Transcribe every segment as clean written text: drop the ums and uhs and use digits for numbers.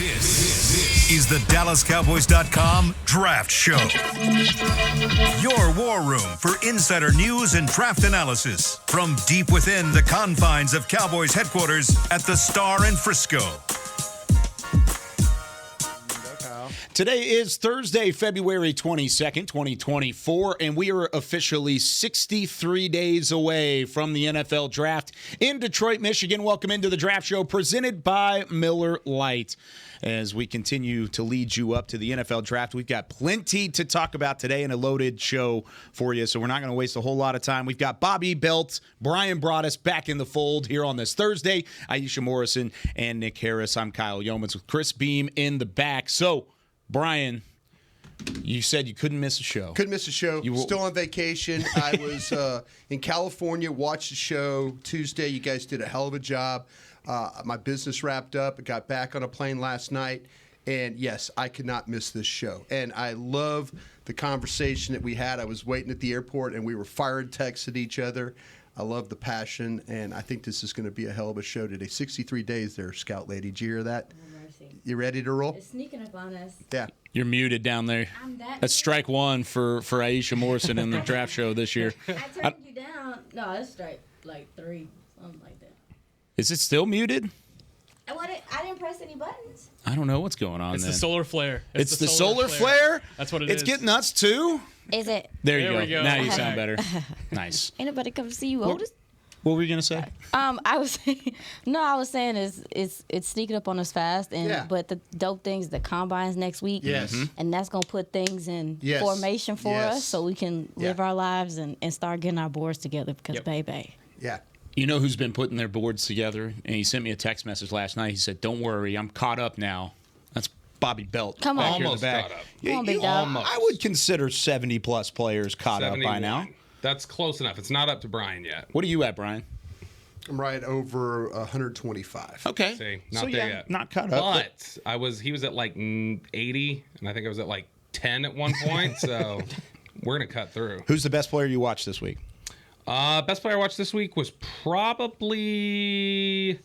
This is the DallasCowboys.com Draft Show. Your war room for insider news and draft analysis from deep within the confines of Cowboys headquarters at the Star in Frisco. Today is Thursday, February 22nd, 2024, and we are officially 63 days away from the NFL Draft in Detroit, Michigan. Welcome into the Draft Show presented by Miller Lite. As we continue to lead you up to the NFL Draft, we've got plenty to talk about today and a loaded show for you, so we're not going to waste a whole lot of time. We've got Bobby Belt, Bryan Broaddus back in the fold here on this Thursday, Iisha Morrison and Nick Harris. I'm Kyle Youmans with Chris Beam in the back. So, Bryan, you said you couldn't miss a show. Couldn't miss a show. Still on vacation. I was in California, watched the show Tuesday. You guys did a hell of a job. My business wrapped up. I got back on a plane last night. And, yes, I could not miss this show. And I love the conversation that we had. I was waiting at the airport, and we were firing texts at each other. I love the passion, and I think this is going to be a hell of a show today. 63 days there, Scout Lady. Did you hear that? You ready to roll? It's sneaking up on us. Yeah. You're muted down there. That's strike one for Iisha Morrison in the draft show this year. I turned you down. No, it's strike like 3, something like that. Is it still muted? I didn't press any buttons. I don't know what's going on. It's then. the solar flare. It's the solar flare? That's what it is. It's getting us too? Is it? There we go. Now you sound better. Nice. Ain't nobody come to see you, Otis? What were you gonna say? I was saying it's sneaking up on us fast, but the dope things, the combines next week, and that's gonna put things in formation for us, so we can live our lives and start getting our boards together. Because baby, you know who's been putting their boards together? And he sent me a text message last night. He said, "Don't worry, I'm caught up now." That's Bobby Belt. Come on, almost caught up. Come on, big dog. I would consider 70-plus players caught up by now. That's close enough. It's not up to Bryan yet. What are you at, Bryan? I'm right over 125. Okay. See, not there yet. Not caught up. But he was at like 80, and I think I was at like 10 at one point, so we're going to cut through. Who's the best player you watched this week? Best player I watched this week was probably,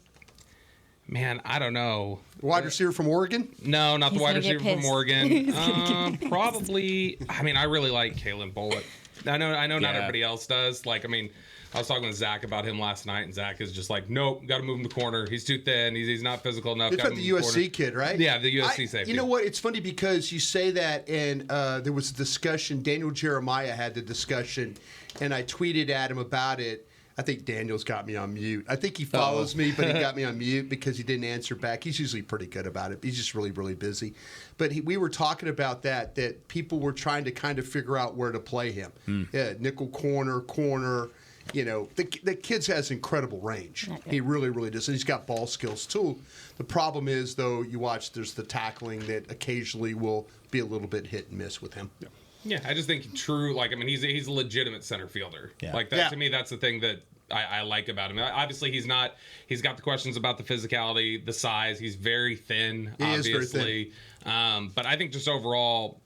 I don't know. Wide receiver from Oregon? No, not the wide receiver from Oregon. Probably. I really like Kalen Bullock. I know not everybody else does. I was talking with Zach about him last night, and Zach is just like, nope, got to move him to corner. He's too thin. He's not physical enough. You're talking the USC kid, right? Yeah, the USC safety. You know what? It's funny because you say that, and there was a discussion. Daniel Jeremiah had the discussion, and I tweeted at him about it. I think Daniel's got me on mute. I think he follows me, but he got me on mute because he didn't answer back. He's usually pretty good about it. He's just really, really busy. But we were talking about that people were trying to kind of figure out where to play him. Yeah, nickel corner. You know, the kid has incredible range. He really, really does. And he's got ball skills, too. The problem is, though, you watch, there's the tackling that occasionally will be a little bit hit and miss with him. Yeah, I just think he's a legitimate center fielder. Yeah. To me, that's the thing that I like about him. Obviously, he's got the questions about the physicality, the size. He's very thin, obviously. He is very thin. But I think just overall,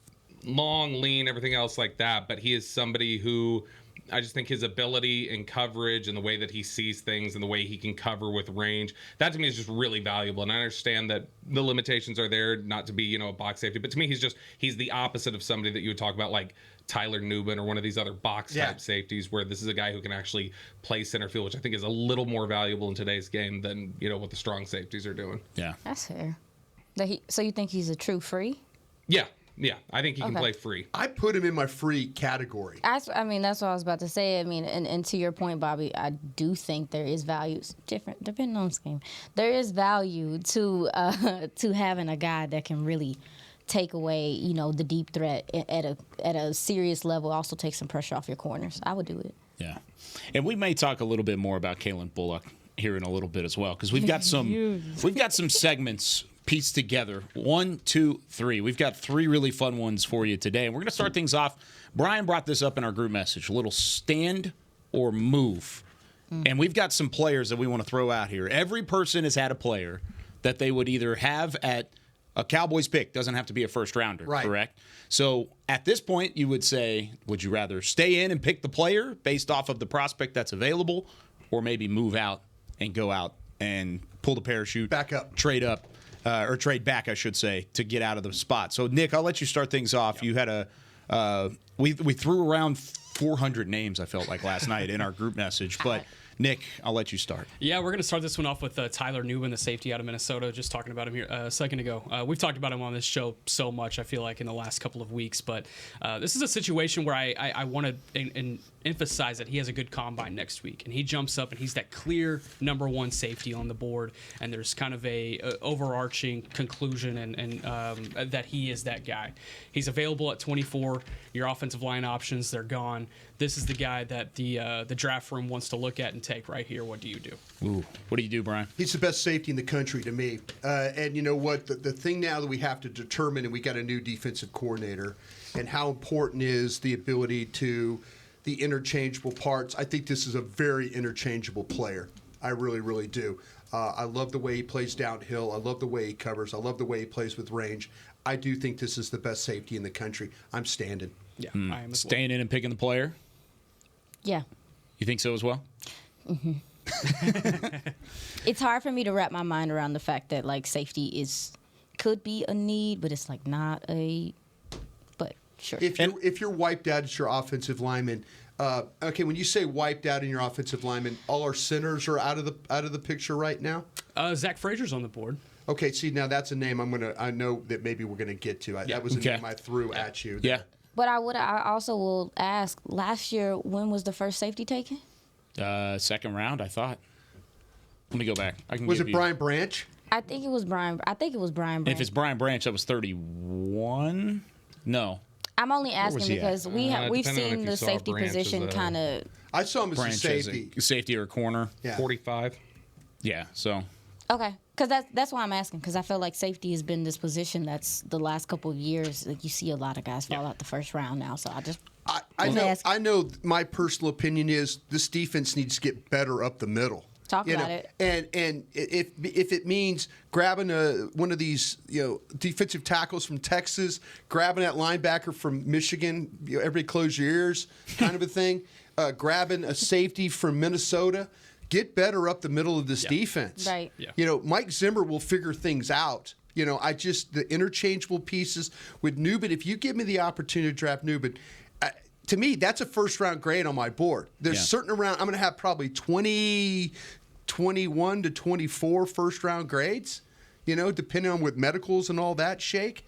long, lean, everything else like that. But he is somebody who I just think his ability and coverage and the way that he sees things and the way he can cover with range, that to me is just really valuable. And I understand that the limitations are there not to be, a box safety. But to me, he's the opposite of somebody that you would talk about like Tyler Nubin or one of these other box type safeties, where this is a guy who can actually play center field, which I think is a little more valuable in today's game than, what the strong safeties are doing. Yeah. That's fair. So you think he's a true free? Yeah. Yeah, I think he can play free. I put him in my free category. That's what I was about to say. And to your point, Bobby, I do think there is value, different depending on scheme. There is value to having a guy that can really take away, the deep threat at a serious level. Also take some pressure off your corners. I would do it. Yeah, and we may talk a little bit more about Kalen Bullock here in a little bit as well, because we've got some segments pieced together. 1, 2, 3. We've got 3 really fun ones for you today. And we're going to start things off. Bryan brought this up in our group message, a little stand or move. And we've got some players that we want to throw out here. Every person has had a player that they would either have at a Cowboys pick. Doesn't have to be a first rounder, correct? So at this point, you would say, would you rather stay in and pick the player based off of the prospect that's available, or maybe move out and go out and pull the parachute, back up, trade up, or trade back, I should say, to get out of the spot. So, Nick, I'll let you start things off. Yep. You had we threw around 400 names, I felt like, last night in our group message. But, Nick, I'll let you start. Yeah, we're going to start this one off with Tyler Newman, the safety out of Minnesota. Just talking about him here a second ago. We've talked about him on this show so much, I feel like, in the last couple of weeks. But this is a situation where I want to emphasize that he has a good combine next week. And he jumps up, and he's that clear number one safety on the board. And there's kind of a overarching conclusion and that he is that guy. He's available at 24. Your offensive line options, they're gone. This is the guy that the draft room wants to look at and take right here. What do you do? Ooh, what do you do, Brian? He's the best safety in the country to me. And you know what? The thing now that we have to determine, and we got a new defensive coordinator, and how important is the ability to the interchangeable parts. I think this is a very interchangeable player. I really, really do. I love the way he plays downhill. I love the way he covers. I love the way he plays with range. I do think this is the best safety in the country. I'm standing. Yeah, I am as well. Staying in and picking the player? Yeah. You think so as well? Mm-hmm. It's hard for me to wrap my mind around the fact that, like, safety could be a need, but it's, like, not a – but sure. If you're wiped out as your offensive lineman, okay, when you say wiped out in your offensive lineman, all our centers are out of the picture right now? Zach Frazier's on the board. Okay, see, now that's a name I know that maybe we're gonna get to. That was a name I threw at you. Yeah. But I also will ask, last year, when was the first safety taken? Second round, I thought. Let me go back. Was it Brian Branch? I think it was Brian Branch. If it's Brian Branch, that was 31? No. I'm only asking because we've depending on seen if the you saw safety Branch position as a- kind of. I saw him as a Branch safety. as a safety or corner. Yeah. 45. Yeah, so. Okay, because that's why I'm asking, because I feel like safety has been this position that's the last couple of years. Like, you see a lot of guys fall out the first round now, so I just. I know my personal opinion is this defense needs to get better up the middle. Talk about it. And if it means grabbing one of these defensive tackles from Texas, grabbing that linebacker from Michigan, everybody close your ears, kind of a thing, grabbing a safety from Minnesota, get better up the middle of this defense. Right. Yeah. Mike Zimmer will figure things out. The interchangeable pieces with Newman. If you give me the opportunity to draft Newman, to me, that's a first-round grade on my board. There's certain around. I'm going to have probably 21 to 24 first-round grades, depending on what medicals and all that shake.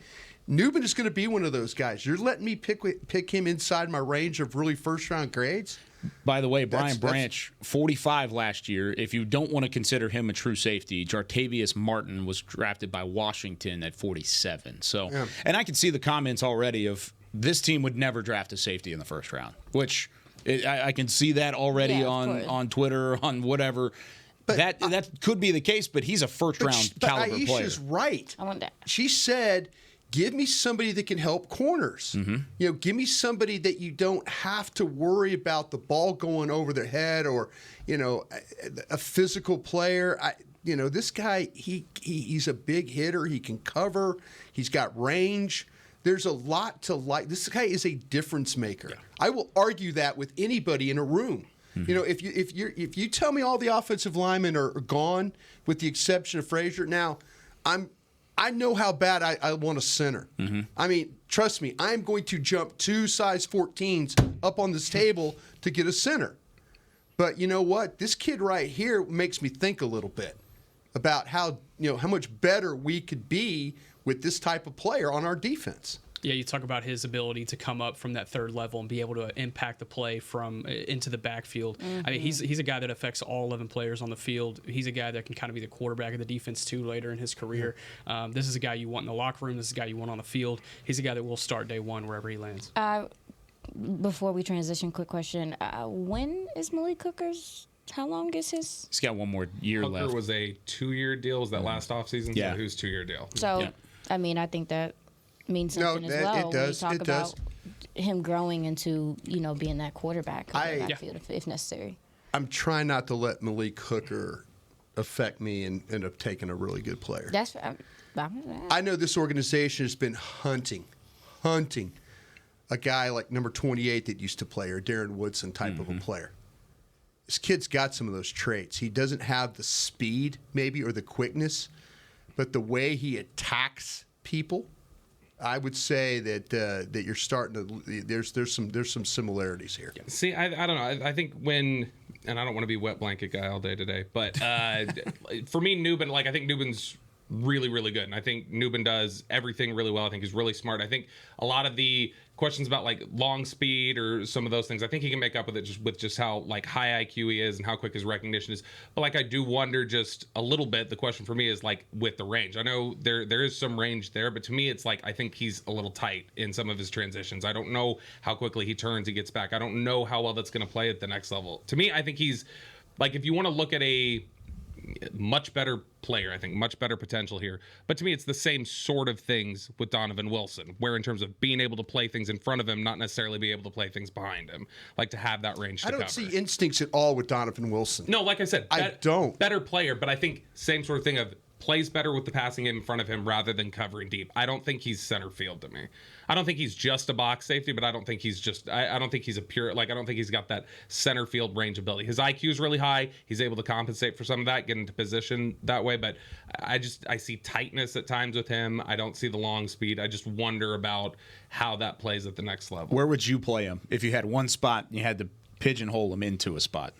Newman is going to be one of those guys. You're letting me pick him inside my range of really first-round grades? By the way, Brian Branch, 45 last year. If you don't want to consider him a true safety, Jartavius Martin was drafted by Washington at 47. So, and I can see the comments already of this team would never draft a safety in the first round, which I can see that already on Twitter, on whatever. But that could be the case, but he's a first-round caliber player. Aisha's right. I want that. She said, give me somebody that can help corners. Mm-hmm. Give me somebody that you don't have to worry about the ball going over their head or, a physical player. This guy, he's a big hitter. He can cover. He's got range. There's a lot to like. This guy is a difference maker. Yeah. I will argue that with anybody in a room. Mm-hmm. If you tell me all the offensive linemen are gone, with the exception of Frazier, now I know how bad I want a center. Mm-hmm. I mean, trust me, I'm going to jump 2 size 14s up on this table to get a center. But you know what? This kid right here makes me think a little bit about how much better we could be with this type of player on our defense. Yeah, you talk about his ability to come up from that third level and be able to impact the play from into the backfield. Mm-hmm. I mean, he's a guy that affects all 11 players on the field. He's a guy that can kind of be the quarterback of the defense too later in his career. This is a guy you want in the locker room. This is a guy you want on the field. He's a guy that will start day one wherever he lands. Before we transition, quick question: when is Malik Hooker's? How long is his? He's got one more year left. Hooker was a 2-year deal. Was that last offseason? Yeah. So who's 2-year deal? So, I mean, I think that means something as well. It does. When you talk about him growing into, being that quarterback in the backfield if necessary. I'm trying not to let Malik Hooker affect me and end up taking a really good player. That's. I know this organization has been hunting a guy like number 28 that used to play, or Darren Woodson type of a player. This kid's got some of those traits. He doesn't have the speed, maybe, or the quickness, but the way he attacks people, I would say that you're starting to there's some similarities here. See, I don't know. I think when, and I don't want to be wet blanket guy all day today, but for me, Nubin, like I think Nubin's really, really good, and I think Nubin does everything really well. I think he's really smart. I think a lot of the questions about like long speed or some of those things, I think he can make up with it just how like high IQ he is and how quick his recognition is. But like I do wonder just a little bit. The question for me is like with the range. I know there is some range there, but to me it's like I think he's a little tight in some of his transitions. I don't know how quickly he turns, he gets back. I don't know how well that's going to play at the next level. To me, I think he's like, if you want to look at a much better player, I think much better potential here. But to me, it's the same sort of things with Donovan Wilson, where in terms of being able to play things in front of him, not necessarily be able to play things behind him, like to have that range to cover. I don't see instincts at all with Donovan Wilson. No, like I said, I don't. Better player, but I think same sort of thing of plays better with the passing in front of him rather than covering deep. I don't think he's center field to me. I don't think he's just a box safety, but I don't think he's just, I don't think he's a pure, like, I don't think he's got that center field range ability. His IQ is really high. He's able to compensate for some of that, get into position that way. But I see tightness at times with him. I don't see the long speed. I just wonder about how that plays at the next level. Where would you play him if you had one spot and you had to pigeonhole him into a spot?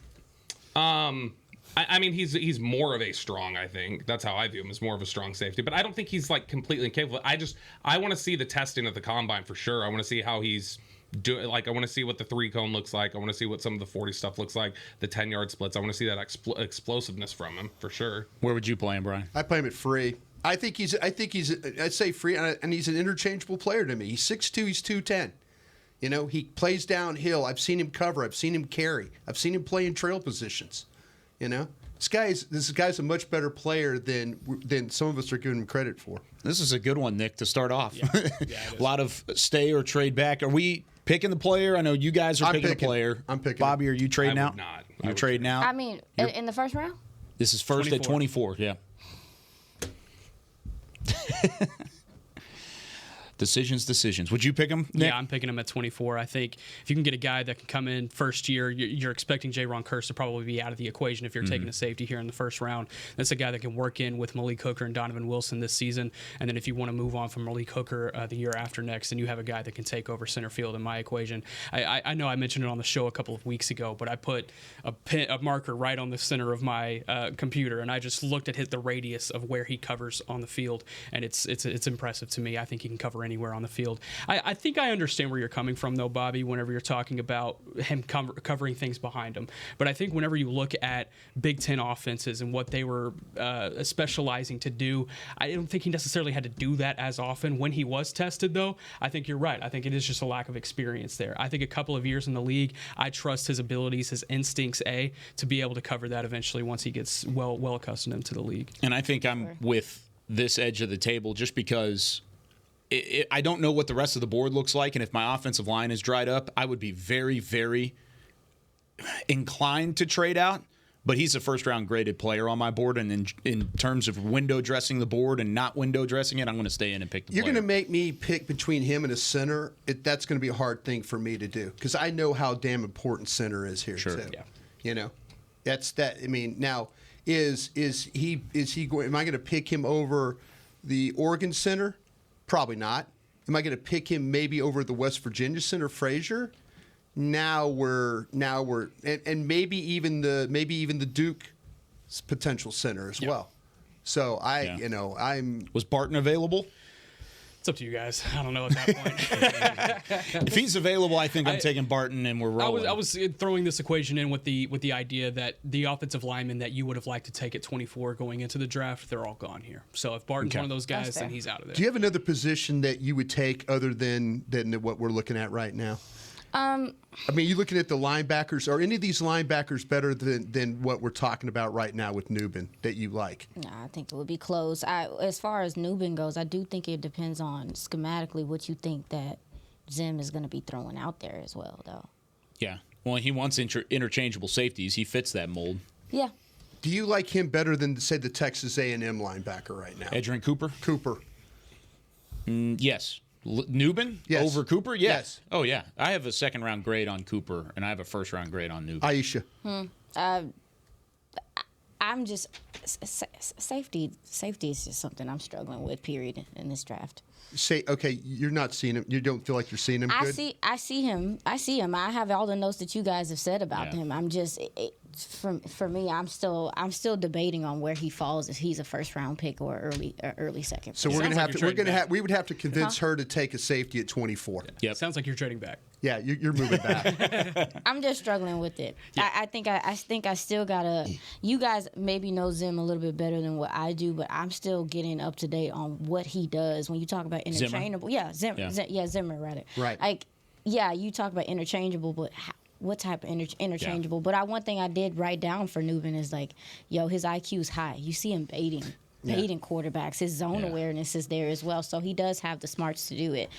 I mean, he's more of a strong, I think. That's how I view him, as more of a strong safety. But I don't think he's, like, completely incapable. I want to see the testing at the combine for sure. I want to see how he's doing. Like, I want to see what the 3-cone looks like. I want to see what some of the 40 stuff looks like, the 10-yard splits. I want to see that explosiveness from him for sure. Where would you play him, Brian? I play him at free. I'd say free, and he's an interchangeable player to me. He's 6'2", he's 210. You know, he plays downhill. I've seen him cover. I've seen him carry. I've seen him play in trail positions. You know, this guy's a much better player than some of us are giving him credit for. This is a good one, Nick, to start off. Yeah, a lot of stay or trade back. Are we picking the player? I know you guys are picking the player. I'm picking. Bobby, are you trading out? Not. You're trading out? I mean, in the first round? This is first 24. at 24, yeah. Decisions. Would you pick him, Nick? Yeah, I'm picking him at 24. I think if you can get a guy that can come in first year, you're expecting Jaron Kearse to probably be out of the equation if you're taking a safety here in the first round. That's a guy that can work in with Malik Hooker and Donovan Wilson this season. And then if you want to move on from Malik Hooker the year after next, then you have a guy that can take over center field in my equation. I know I mentioned it on the show a couple of weeks ago, but I put a marker right on the center of my computer, and I just looked at the radius of where he covers on the field, and it's impressive to me. I think he can cover anywhere on the field. I think I understand where you're coming from, though, Bobby, whenever you're talking about him covering things behind him. But I think whenever you look at Big Ten offenses and what they were specializing to do, I don't think he necessarily had to do that as often. When he was tested, though, I think you're right. I think it is just a lack of experience there. I think a couple of years in the league, I trust his abilities, his instincts, to be able to cover that eventually once he gets well accustomed into the league. And I think I'm with this edge of the table just because I don't know what the rest of the board looks like, and if my offensive line is dried up, I would be very, very inclined to trade out. But he's a first-round graded player on my board, and in terms of window dressing the board and not window dressing it, I'm going to stay in and pick the player. You're going to make me pick between him and a center. That's going to be a hard thing for me to do because I know how damn important center is here too. Yeah. You know, that's that. I mean, now is he going? Am I going to pick him over the Oregon center? Probably not. Am I going to pick him maybe over the West Virginia center, Frazier? Now we're and maybe even the Duke potential center as well. So Was Barton available? It's up to you guys. I don't know at that point. If he's available, I think I'm taking Barton and we're rolling. I was throwing this equation in with the idea that the offensive linemen that you would have liked to take at 24 going into the draft, they're all gone here. So if Barton's one of those guys, then he's out of there. Do you have another position that you would take other than what we're looking at right now? I mean, you looking at the linebackers. Are any of these linebackers better than what we're talking about right now with Nubin that you like? No, I think it would be close. As far as Nubin goes, I do think it depends on schematically what you think that Zim is going to be throwing out there as well, though. Yeah. Well, he wants interchangeable safeties. He fits that mold. Yeah. Do you like him better than, say, the Texas A&M linebacker right now? Adrian Cooper? Cooper. Yes. Nubin? Yes. Over Cooper? Yes. Oh, yeah. I have a second-round grade on Cooper, and I have a first-round grade on Nubin. Iisha. I I'm just safety. Safety is just something I'm struggling with. Period in this draft. Okay, you're not seeing him. You don't feel like you're seeing him good? I see him. I have all the notes that you guys have said about him. I'm just for me. I'm still debating on where he falls. If he's a first round pick or early second. So we would have to convince her to take a safety at 24. Yeah, sounds like you're trading back. Yeah, you're moving back. I'm just struggling with it. Yeah. I think I still gotta. You guys maybe know Zim a little bit better than what I do, but I'm still getting up to date on what he does. When you talk about interchangeable, Zimmer rather. Right. Like, you talk about interchangeable, but what type of interchangeable? But one thing I did write down for Newman is like, his IQ is high. You see him baiting quarterbacks. His zone awareness is there as well, so he does have the smarts to do it.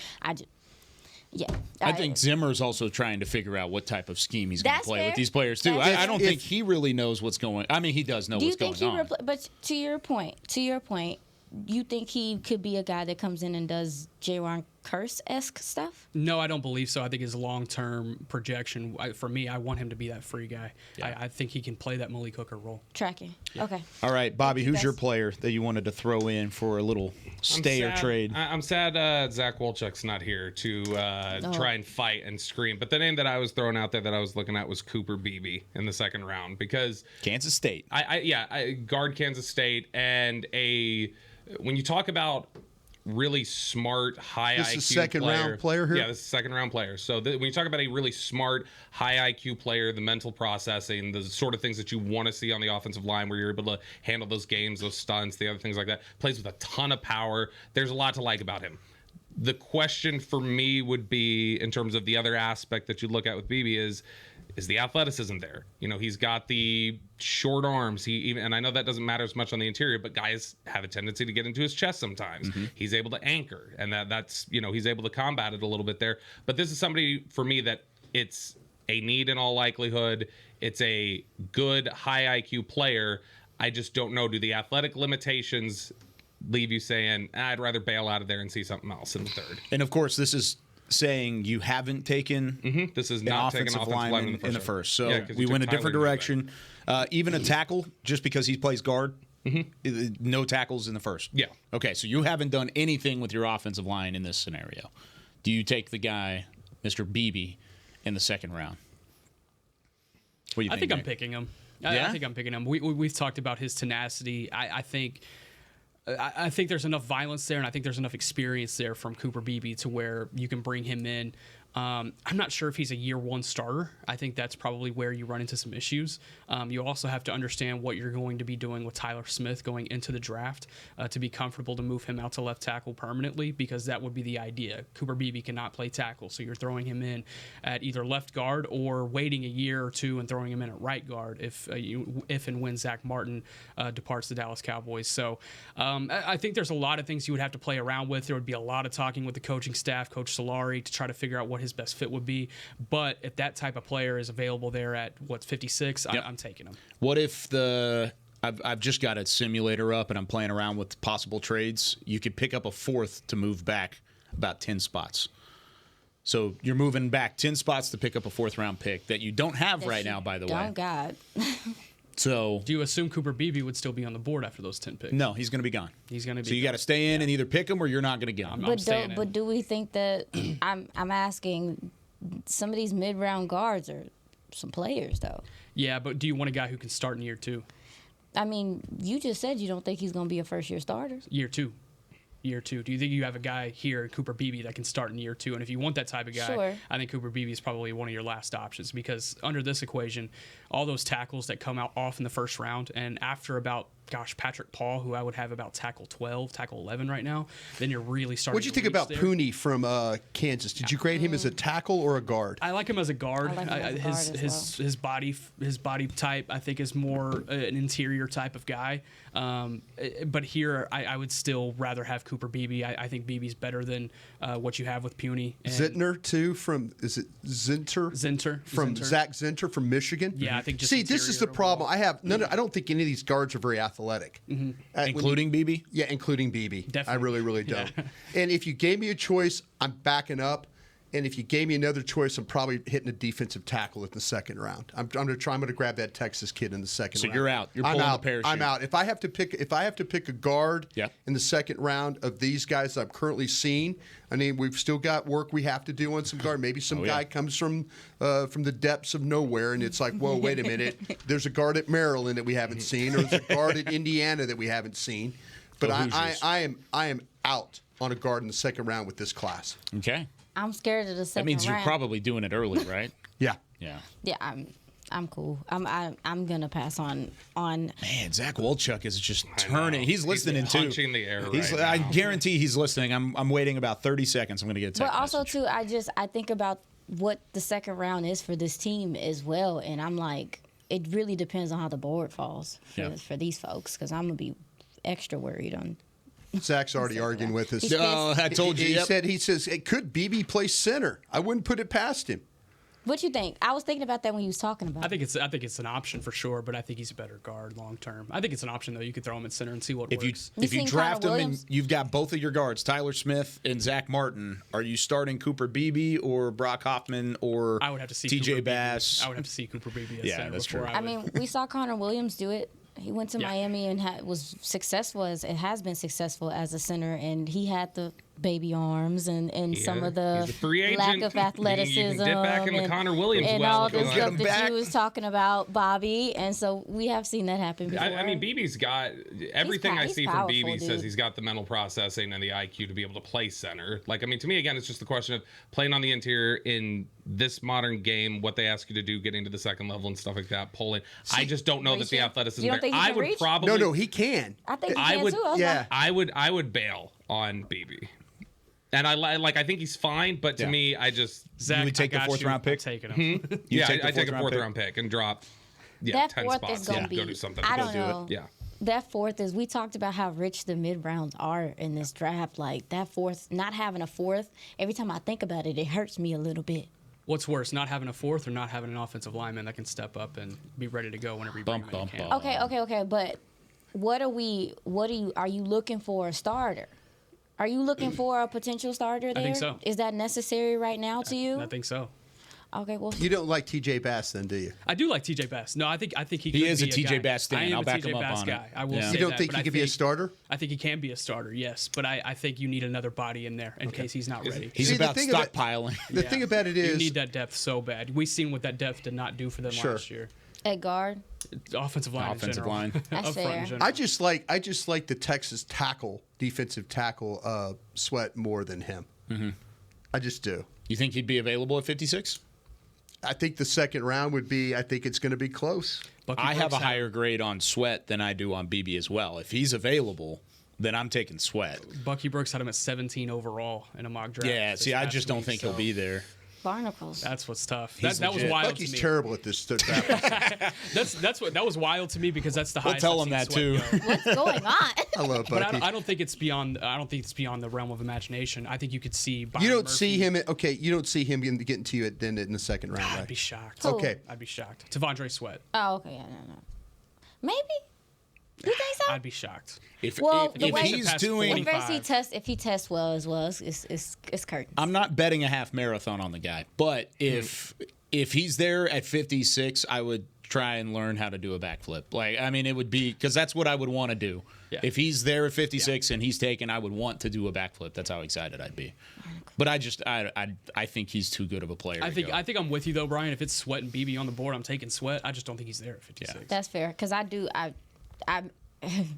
I think Zimmer's also trying to figure out what type of scheme he's going to play with these players too. That's I don't think he really knows what's going. I mean, he does know what's going on. But to your point, you think he could be a guy that comes in and does J-Ron Curse-esque stuff? No, I don't believe so. I think his long-term projection, for me, I want him to be that free guy. Yeah. I think he can play that Malik Hooker role. Tracking. Yeah. Okay. All right, Bobby, who's your player that you wanted to throw in for a little stay or trade? I'm sad Zach Wolchuk's not here to try and fight and scream. But the name that I was throwing out there that I was looking at was Cooper Beebe in the second round because Kansas State. I guard Kansas State and when you talk about really smart, high this IQ is second-round player here? Yeah, this is a second-round player. So when you talk about a really smart, high IQ player, the mental processing, the sort of things that you want to see on the offensive line where you're able to handle those games, those stunts, the other things like that, plays with a ton of power. There's a lot to like about him. The question for me would be, in terms of the other aspect that you look at with Beebe, is the athleticism there? He's got the short arms. And I know that doesn't matter as much on the interior, but guys have a tendency to get into his chest sometimes. Mm-hmm. He's able to anchor, and that's he's able to combat it a little bit there. But this is somebody for me that it's a need in all likelihood. It's a good high IQ player. I just don't know. Do the athletic limitations leave you saying, I'd rather bail out of there and see something else in the third? And of course, this is saying you haven't taken this is not offensive lineman in the first. So we went a different Tyler direction. Even a tackle, just because he plays guard, no tackles in the first. Yeah. Okay, so you haven't done anything with your offensive line in this scenario. Do you take the guy, Mr. Beebe, in the second round? What do you think? I think I'm picking him. I think I'm picking him. We've talked about his tenacity. I think there's enough violence there, and I think there's enough experience there from Cooper Beebe to where you can bring him in. I'm not sure if he's a year one starter. I think that's probably where you run into some issues. You also have to understand what you're going to be doing with Tyler Smith going into the draft to be comfortable to move him out to left tackle permanently, because that would be the idea. Cooper Beebe cannot play tackle, so you're throwing him in at either left guard or waiting a year or two and throwing him in at right guard if and when Zach Martin departs the Dallas Cowboys. So I think there's a lot of things you would have to play around with. There would be a lot of talking with the coaching staff, Coach Solari, to try to figure out what his best fit would be. But if that type of player is available there at 56, I'm taking him. What if I've just got a simulator up and I'm playing around with possible trades? You could pick up a fourth to move back about 10 spots. So you're moving back 10 spots to pick up a fourth round pick that you don't have right now, by the way. Oh, God. So do you assume Cooper Beebe would still be on the board after those 10 picks? No, he's going to be gone. He's going to be. So you got to stay in and either pick him or you're not going to get him. But do we think that I'm asking, some of these mid-round guards are some players though? Yeah, but do you want a guy who can start in year two? I mean, you just said you don't think he's going to be a first-year starter. Year two. Do you think you have a guy here, Cooper Beebe, that can start in year two? And if you want that type of guy, sure. I think Cooper Beebe is probably one of your last options, because under this equation, all those tackles that come out off in the first round, and after about, Patrick Paul, who I would have about tackle 12, tackle 11 right now, then you're really starting. What'd you think about Pooney from Kansas? Did you grade him as a tackle or a guard? I like him as a guard. His body type, I think, is more an interior type of guy. But here, I would still rather have Cooper Beebe. I think Beebe's better than what you have with Pooney. Zentner too, is it Zinter? Zinter from Zach Zinter from Michigan. Yeah, I think. Just this is the problem. I don't think any of these guards are very athletic, including Beebe. Yeah, including Beebe. Definitely. I really don't. Yeah. And if you gave me a choice, I'm backing up. And if you gave me another choice, I'm probably hitting a defensive tackle in the second round. I'm going to grab that Texas kid in the second round. So you're out. You're I'm pulling out. the parachute. I'm out. If I have to pick a guard Yeah. in the second round of these guys that I'm currently seeing, I mean, we've still got work we have to do on some guard. Maybe some guy comes from the depths of nowhere, and it's like, whoa, wait a minute. There's a guard at Maryland that we haven't seen, or there's a guard at Indiana that we haven't seen. But I am out on a guard in the second round with this class. Okay. I'm scared of the second That means round. you're probably doing it early, right? Yeah. Yeah. Yeah, I'm cool. I'm gonna pass on. Man, Zach Wolchuk is just turning. He's listening too. Punching the air right I now. guarantee he's listening. I'm waiting about 30 seconds. I'm going to get a text But also message. too, I think about what the second round is for this team as well, and I'm like, it really depends on how the board falls for these folks, because I'm gonna be extra worried on. Zach's already arguing with us. He's Oh, I told you. He says it could BB play center. I wouldn't put it past him. What you think? I was thinking about that when you was talking about. I think it's an option for sure, but I think he's a better guard long term. I think it's an option though. You could throw him at center and see what If works. you seen draft Connor him and Williams? you've got both of your guards, Tyler Smith and Zach Martin, are you starting Cooper Beebe or Brock Hoffman or I would have to see TJ Cooper Bass? Beebe. I would have to see Cooper Beebe at Yeah, center that's before true. I I would. mean, we saw Connor Williams do it. He went to Yeah. Miami and was successful has been successful as a center, and he had the baby arms and some of the he's a free lack agent. of You can athleticism dip back into and, Connor Williams and well all if you the want. stuff Get him that back. you was talking about, Bobby. And so we have seen that happen before. I mean, BB's got everything I he's see from powerful, BB says dude. he's got the mental processing and the IQ to be able to play center. Like, I mean, to me, again, it's just the question of playing on the interior in this modern game, what they ask you to do, getting to the second level and stuff like that, pulling. I just don't know that the reaching? athleticism You don't there. think he I can would reach? probably. No, he can. I think he I can would- too. I was yeah. like, I would bail on BB. And I think he's fine, but to Yeah. me, I just Zach, You would take I the got fourth you. round pick? I'm taking him. yeah, take the I take a fourth-round fourth pick? round pick and drop that 10 fourth spots is gonna and be. go do something. I Go don't do know. it. Yeah. That fourth is, we talked about how rich the mid rounds are in this draft. Like that fourth, not having a fourth, every time I think about it, it hurts me a little bit. What's worse, not having a fourth or not having an offensive lineman that can step up and be ready to go whenever you bring Bump, him in? bump, You can. bump. Okay. But are you looking for a starter? Are you looking for a potential starter there? think so. Is that necessary right now to you? I think so. Okay, well, You don't like TJ Bass then, do you? I do like TJ Bass. No, I think he could is a be TJ guy. Bass stan. I am I'll a back TJ him up Bass on it. guy. I will Yeah. say You don't that, think but he I could be a think- starter? I think he can be a starter, yes, but I think you need another body in there in case he's not ready. He's See, the about thing about- stockpiling. The thing about it You is, need that depth so bad. We've seen what that depth did not do for them Sure. last year. at guard, Offensive line. in Offensive general. line. That's Up front in fair. general. I just like the Texas defensive tackle Sweat more than him. Mm-hmm. I just do. You think he'd be available at 56? I think the second round would be. I think it's going to be close. Bucky I have Brooks a higher grade on Sweat than I do on BB as well. If he's available, then I'm taking Sweat. Bucky Brooks had him at 17 overall in a mock draft. Yeah, this see, I past just don't week, think so he'll be there. barnacles. That's what's tough. He's That was legit. wild Bucky's to me. terrible at this draft. That was wild to me because that's the We'll highest. tell I've him seen that, Sweat too. go. What's going on? I love But Bucky. I don't think it's beyond. I don't think it's beyond the realm of imagination. I think you could see. Byron You don't Murphy. see him. You don't see him getting to you then in the second round. I'd Right? be shocked. Who? Okay. I'd be shocked. Tavondre Sweat. Oh, okay, yeah, no. Maybe. You think so? I'd be shocked. If, Well, the if way- he's Past doing, 40. If he tests well as well, it's curtains. I'm not betting a half marathon on the guy, but if he's there at 56, I would try and learn how to do a backflip. Like, I mean, it would be because that's what I would want to do. Yeah. If he's there at 56 and he's taken, I would want to do a backflip. That's how excited I'd be. But I think he's too good of a player. I to think go. I think I'm with you though, Brian. If it's Sweat and BB on the board, I'm taking Sweat. I just don't think he's there at 56. That's fair because I do.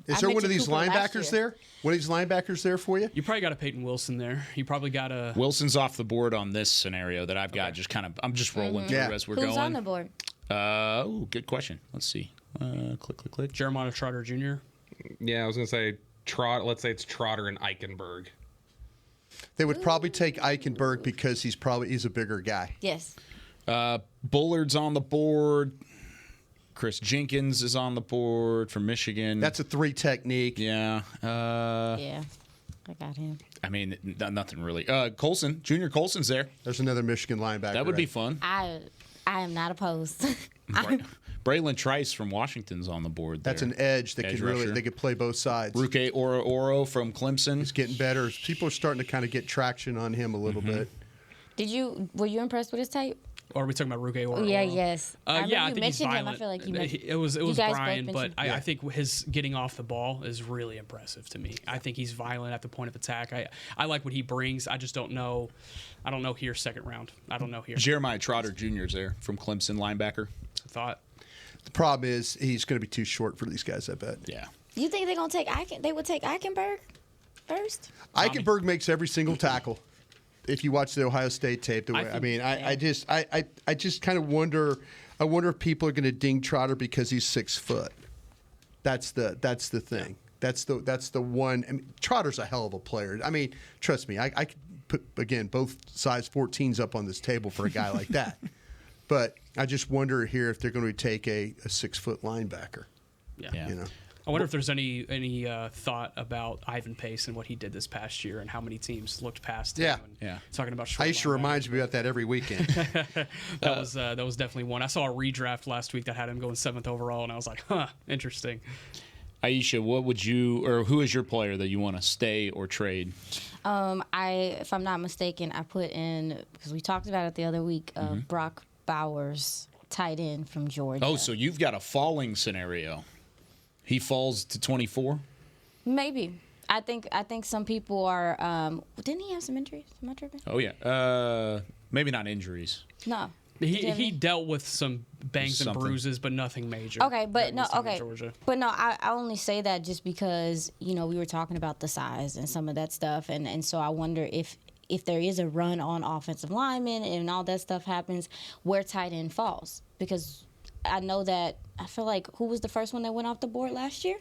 Is there one of these linebackers there? One of these linebackers there for you? You probably got a Peyton Wilson there. You probably got a. Wilson's off the board on this scenario that I've got. Just kind of, I'm just rolling through Yeah. as we're Who's going. on the board? Good question. Let's see. Click. Jeremiah Trotter Jr. Yeah, I was gonna say let's say it's Trotter and Eichenberg. They would probably take Eichenberg because he's a bigger guy. Yes. Bullard's on the board. Chris Jenkins is on the board from Michigan. That's a 3 technique. yeah. Yeah. I got him. I mean, nothing really. Colson, Junior Colson's there. There's another Michigan linebacker. That would be right? fun. I am not opposed. Braylon Trice from Washington's on the board. That's there. an edge that Edge could really rusher. they could play both sides. Ruke Oro from Clemson. He's getting better. People are starting to kind of get traction on him a little bit. Were you impressed with his type? Or are we talking about Ruge or? Yeah, yes. Yeah, I think he's mentioned him. violent. I feel like you mentioned It was you guys Bryan, both but mentioned- I think his getting off the ball is really impressive to me. I think he's violent at the point of attack. I like what he brings. I just don't know. I don't know here second round. I don't know here. Jeremiah Trotter Jr. is there from Clemson, linebacker. I thought. The problem is he's going to be too short for these guys, I bet. Yeah. You think they're gonna take They would take Eichenberg first? Eichenberg makes every single tackle. If you watch the Ohio State tape, I just kind of wonder. I wonder if people are going to ding Trotter because he's 6 foot. That's the thing. That's the one. I mean, Trotter's a hell of a player. I mean, trust me. I could put again both size 14s up on this table for a guy like that. But I just wonder here if they're going to take a 6 foot linebacker. Yeah. You know. I wonder if there's any thought about Ivan Pace and what he did this past year and how many teams looked past him. Yeah. And talking about short Iisha reminds me about that every weekend. that was definitely one. I saw a redraft last week that had him going 7th overall, and I was like, interesting. Iisha, who is your player that you want to stay or trade? If I'm not mistaken, I put in, because we talked about it the other week, Brock Bowers, tight end from Georgia. Oh, so you've got a falling scenario. He falls to 24? Maybe. I think some people are. Didn't he have some injuries? Am I tripping? Oh yeah. Maybe not injuries. No. He dealt with some bangs and Something. bruises, but nothing major. Okay, but no. Okay, Georgia. but no. I only say that just because we were talking about the size and some of that stuff, and so I wonder if there is a run on offensive linemen and all that stuff happens, where tight end falls, because I know that. I feel like who was the first one that went off the board last year?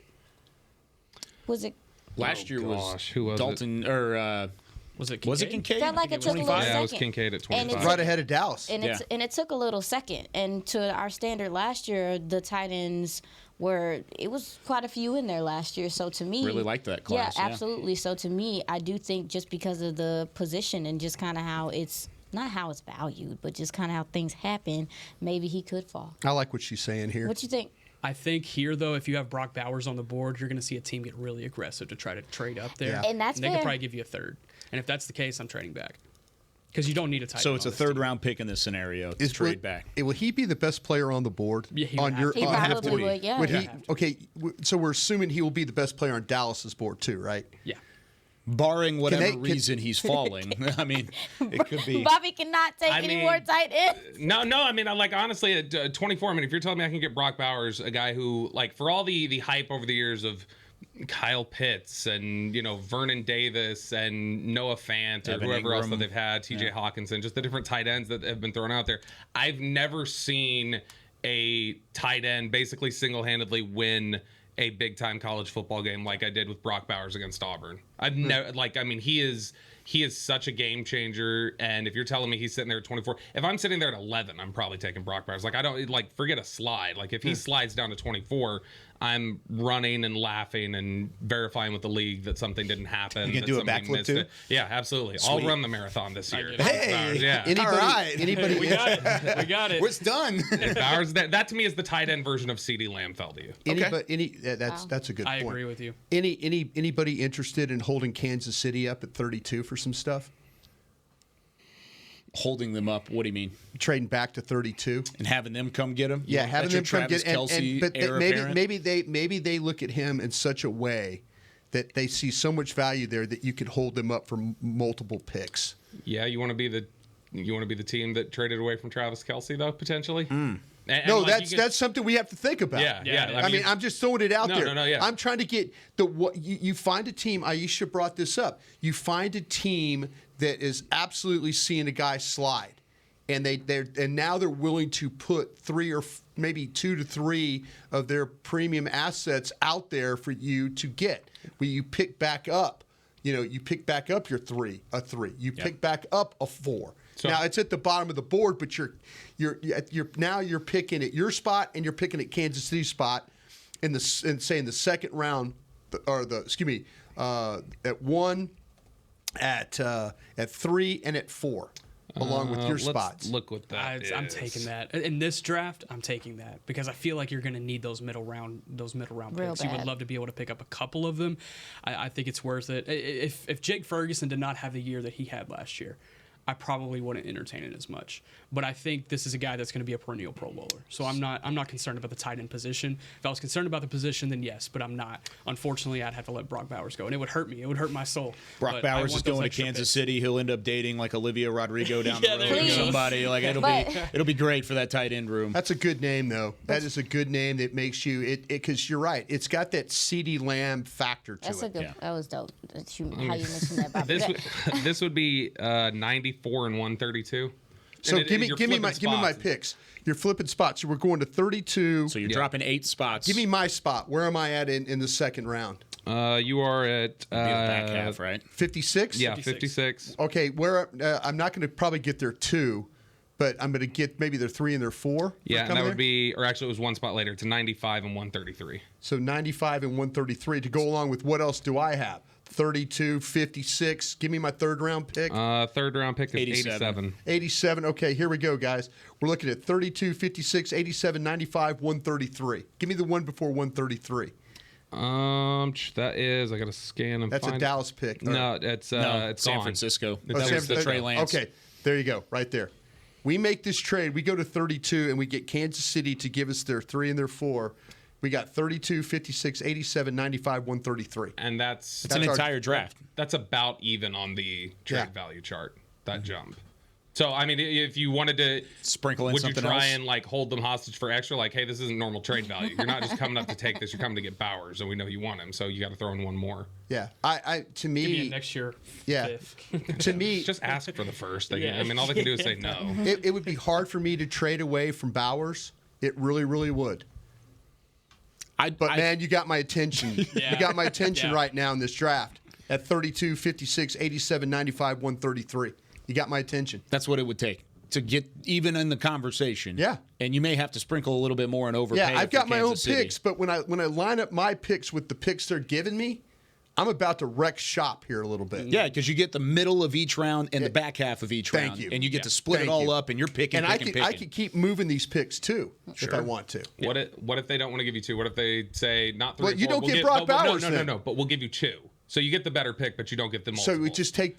Was it? Last year who was Dalton it? Or Was it Kincaid? was it Kincaid? Felt like it took a little 25? second. Yeah, it was Kincaid at And 25. Right ahead of Dallas. And Yeah. it took a little second. And to our standard last year, the tight ends it was quite a few in there last year. So to me, Really liked that class, Yeah, yeah. absolutely. So to me, I do think just because of the position and just kind of how it's not how it's valued, but just kind of how things happen, maybe he could fall. I like what she's saying here. What you think? I think here, though, if you have Brock Bowers on the board, you're going to see a team get really aggressive to try to trade up there. Yeah. And that's they fair. could probably give you a third. And if that's the case, I'm trading back. Because you don't need a tight So end it's on a this third team. round pick in this scenario to trade back. Will he be the best player on the board? Yeah, he would on have your to. He on- probably would, yeah. Would Yeah. he? Okay, so we're assuming he will be the best player on Dallas's board too, right? Yeah. Barring whatever can- reason he's falling. I mean, it could be. Bobby cannot take any more tight ends. No. I mean, honestly, at 24, I mean, if you're telling me I can get Brock Bowers, a guy who, like, for all the hype over the years of Kyle Pitts and, Vernon Davis and Noah Fant or Evan whoever else that Ingram. they've had, TJ Hawkinson, just the different tight ends that have been thrown out there, I've never seen a tight end basically single-handedly win a big-time college football game like I did with Brock Bowers against Auburn. I've never, he is such a game changer. And if you're telling me he's sitting there at 24, if I'm sitting there at 11, I'm probably taking Brock Bowers. I don't forget a slide. If he slides down to 24, I'm running and laughing and verifying with the league that something didn't happen. You can that do a somebody backflip missed too? it. Yeah, absolutely. I'll run the marathon this year. get it. Hey, Bowers, yeah. anybody? All right. Anybody? We got it. We got it. It's done. And Bowers, that to me is the tight end version of CeeDee Lamb fell to you. That's a good I point. agree with you. Anybody interested in holding Kansas City up at 32 for some stuff? Holding them up. What do you mean? Trading back to 32? And having them come get him? Yeah, having them come Travis get Kelce but heir apparent? maybe they look at him in such a way that they see so much value there that you could hold them up for multiple picks. Yeah, you want to be the team that traded away from Travis Kelce though, potentially. And No, like, you that's something we have to think about. Yeah. I I mean, I'm just throwing it out there. No, yeah. I'm trying to get you find a team. Iisha brought this up. You find a team that is absolutely seeing a guy slide, and now they're willing to put 3 or maybe 2 to 3 of their premium assets out there for you to get. Where you pick back up, you pick back up your 3. You pick back up a 4. So- now it's at the bottom of the board, but you're picking at your spot and you're picking at Kansas City's spot in the second round, or at 1, at 3, and at 4, along with your Let's spots. look what that is. I'm taking that in this draft. I'm taking that because I feel like you're going to need those middle round Real picks. You would bad. love to be able to pick up a couple of them. I think it's worth it. If Jake Ferguson did not have the year that he had last year, I probably wouldn't entertain it as much. But I think this is a guy that's going to be a perennial Pro Bowler. So I'm not concerned about the tight end position. If I was concerned about the position, then yes, but I'm not. Unfortunately, I'd have to let Brock Bowers go, and it would hurt me. It would hurt my soul. Brock Bowers is going to Kansas City. He'll end up dating like Olivia Rodrigo down the road or somebody. Like it'll be great for that tight end room. That's a good name, though. That is a good name that makes you because you're right. It's got that CeeDee Lamb factor to it. That was dope. How you mentioned that, Bobby. This would be 94 and 132. So give me my picks. You're flipping spots. So we're going to 32. So you're dropping 8 spots. Give me my spot. Where am I at in the second round? You are at back half, right? 56? Yeah, 56. Okay, where I'm not going to probably get their 2, but I'm going to get maybe their 3 and their 4. Yeah, and that would be, or actually it was one spot later, to 95 and 133. So 95 and 133 to go along with what else do I have? 32, 56. Give me my third round pick. Third round pick is 87. 87. Okay, here we go, guys. We're looking at 32, 56, 87, 95, 133. Give me the one before 133. That is, I got to scan and That's find a Dallas pick. No, it's San gone. Francisco. Oh, That was the Trey Lance. Okay, there you go, right there. We make this trade. We go to 32, and we get Kansas City to give us their 3 and their 4. We got 32, 56, 87, 95, 133. And that's an entire draft. That's about even on the trade value chart, that jump. So, I mean, if you wanted to sprinkle in would something you try else? and like hold them hostage for extra? Like, hey, this isn't normal trade value. You're not just coming up to take this. You're coming to get Bowers, and we know you want him. So you got to throw in one more. Yeah, to Give me me, a next year. yeah, Fifth. to me, Just ask for the first. I Yeah. mean, all they can do is say no. it would be hard for me to trade away from Bowers. It really, really would. But man, you got my attention. Yeah. You got my attention Yeah. right now in this draft at 32, 56, 87, 95, 133. You got my attention. That's what it would take to get even in the conversation. Yeah. And you may have to sprinkle a little bit more and overpay. Yeah, I've got my own Kansas City. picks, but when I line up my picks with the picks they're giving me, I'm about to wreck shop here a little bit. Yeah, because you get the middle of each round and the back half of each round. Thank you. And you get to split Thank it all you. up, and you're picking, And picking. I could keep moving these picks too if I want to. What if they don't want to give you 2? What if they say not 3? Well, or you 4? don't get Brock Bowers No, then. but we'll give you 2. So you get the better pick, but you don't get the multiple. So we just take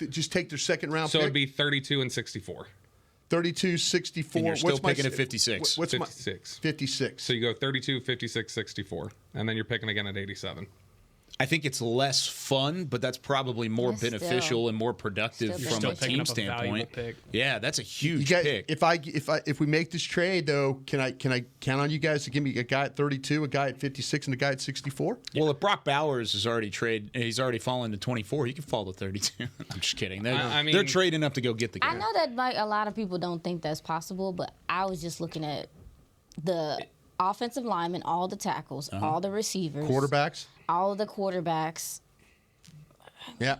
their second round So pick. it'd be 32 and 64. 32, 64. And you're still What's my picking at 56. What's 56. 56. So you go 32, 56, 64, and then you're picking again at 87. I think it's less fun, but that's probably more That's beneficial still- and more productive still from Still a picking team up a valuable standpoint. pick. Yeah, that's a huge You guys, pick. if we make this trade though, can I count on you guys to give me a guy at 32, a guy at 56, and a guy at 64? Well, if Brock Bowers is already he's already fallen to 24. He can fall to 32. I'm just kidding. They're trading up to go get the guy. I know that like a lot of people don't think that's possible, but I was just looking at the offensive linemen, all the tackles, all the receivers, Quarterbacks? all of the quarterbacks. Yeah.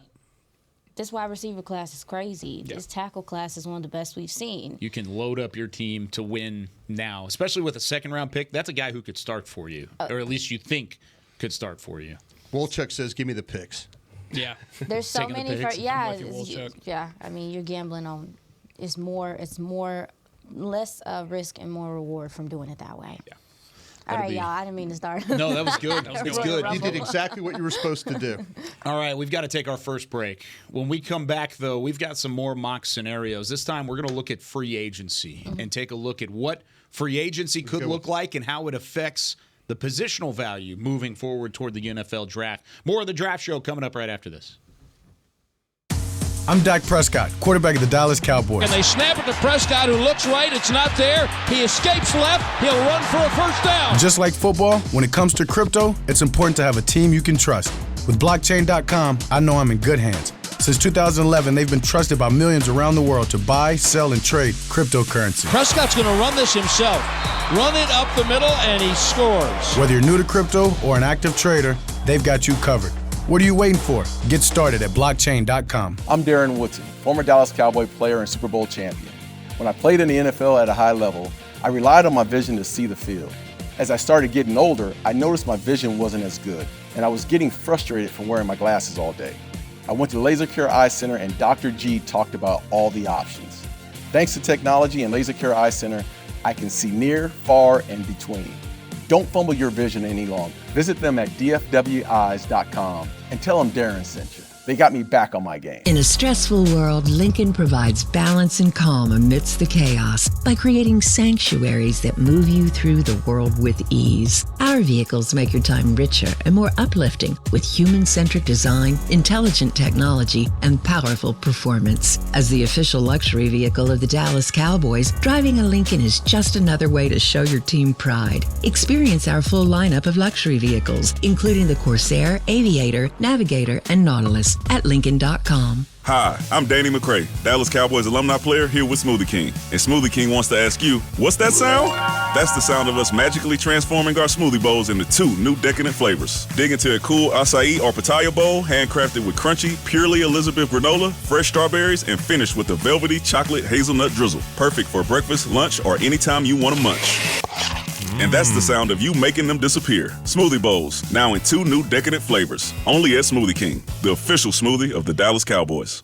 This wide receiver class is crazy. This tackle class is one of the best we've seen. You can load up your team to win now, especially with a second-round pick. That's a guy who could start for you, or at least you think could start for you. Wolchuk says, give me the picks. Yeah. There's so Taking the many. picks. Yeah, I'm with you, Wolchuk. yeah. I mean, you're gambling on. It's more, less risk and more reward from doing it that way. Yeah. All right, be- y'all. I didn't mean to start. No, that was good. It's good. You did exactly what you were supposed to do. All right, we've got to take our first break. When we come back, though, we've got some more mock scenarios. This time, we're going to look at free agency and take a look at what free agency could look like and how it affects the positional value moving forward toward the NFL draft. More of the Draft Show coming up right after this. I'm Dak Prescott, quarterback of the Dallas Cowboys. And they snap it to Prescott, who looks right. It's not there. He escapes left. He'll run for a first down. Just like football, when it comes to crypto, it's important to have a team you can trust. With blockchain.com, I know I'm in good hands. Since 2011, they've been trusted by millions around the world to buy, sell, and trade cryptocurrency. Prescott's going to run this himself. Run it up the middle, and he scores. Whether you're new to crypto or an active trader, they've got you covered. What are you waiting for? Get started at blockchain.com. I'm Darren Woodson, former Dallas Cowboy player and Super Bowl champion. When I played in the NFL at a high level, I relied on my vision to see the field. As I started getting older, I noticed my vision wasn't as good, and I was getting frustrated from wearing my glasses all day. I went to Laser Care Eye Center, and Dr. G talked about all the options. Thanks to technology and Laser Care Eye Center, I can see near, far, and between. Don't fumble your vision any longer. Visit them at dfweyes.com and tell them Darren sent you. They got me back on my game. In a stressful world, Lincoln provides balance and calm amidst the chaos by creating sanctuaries that move you through the world with ease. Our vehicles make your time richer and more uplifting with human-centric design, intelligent technology, and powerful performance. As the official luxury vehicle of the Dallas Cowboys, driving a Lincoln is just another way to show your team pride. Experience our full lineup of luxury vehicles, including the Corsair, Aviator, Navigator, and Nautilus at Lincoln.com. Hi, I'm Danny McCray, Dallas Cowboys alumni player here with Smoothie King. And Smoothie King wants to ask you, what's that sound? That's the sound of us magically transforming our smoothie bowls into 2 new decadent flavors. Dig into a cool acai or pitaya bowl, handcrafted with crunchy, purely Elizabeth granola, fresh strawberries, and finished with a velvety chocolate hazelnut drizzle. Perfect for breakfast, lunch, or anytime you want to munch. And that's the sound of you making them disappear. Smoothie bowls, now in 2 new decadent flavors. Only at Smoothie King, the official smoothie of the Dallas Cowboys.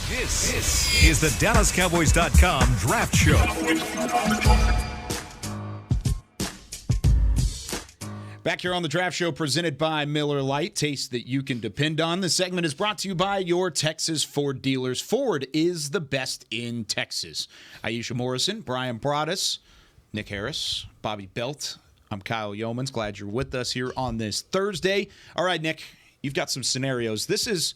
This is the DallasCowboys.com Draft Show. Back here on the Draft Show presented by Miller Lite, taste that you can depend on. The segment is brought to you by your Texas Ford dealers. Ford is the best in Texas. Iisha Morrison, Bryan Broaddus, Nick Harris, Bobby Belt. I'm Kyle Youmans. Glad you're with us here on this Thursday. All right, Nick, you've got some scenarios. This is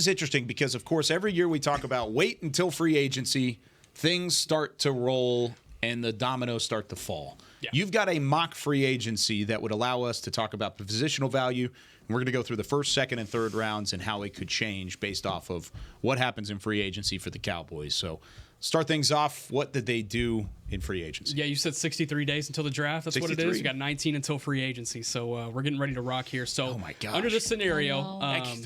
interesting because, of course, every year we talk about wait until free agency, things start to roll, and the dominoes start to fall. Yeah. You've got a mock free agency that would allow us to talk about the positional value. And we're going to go through the first, second, and third rounds and how it could change based off of what happens in free agency for the Cowboys. So start things off. What did they do in free agency? Yeah, you said 63 days until the draft. That's 63. What it is. You got 19 until free agency. So we're getting ready to rock here. So oh my gosh. Under this scenario,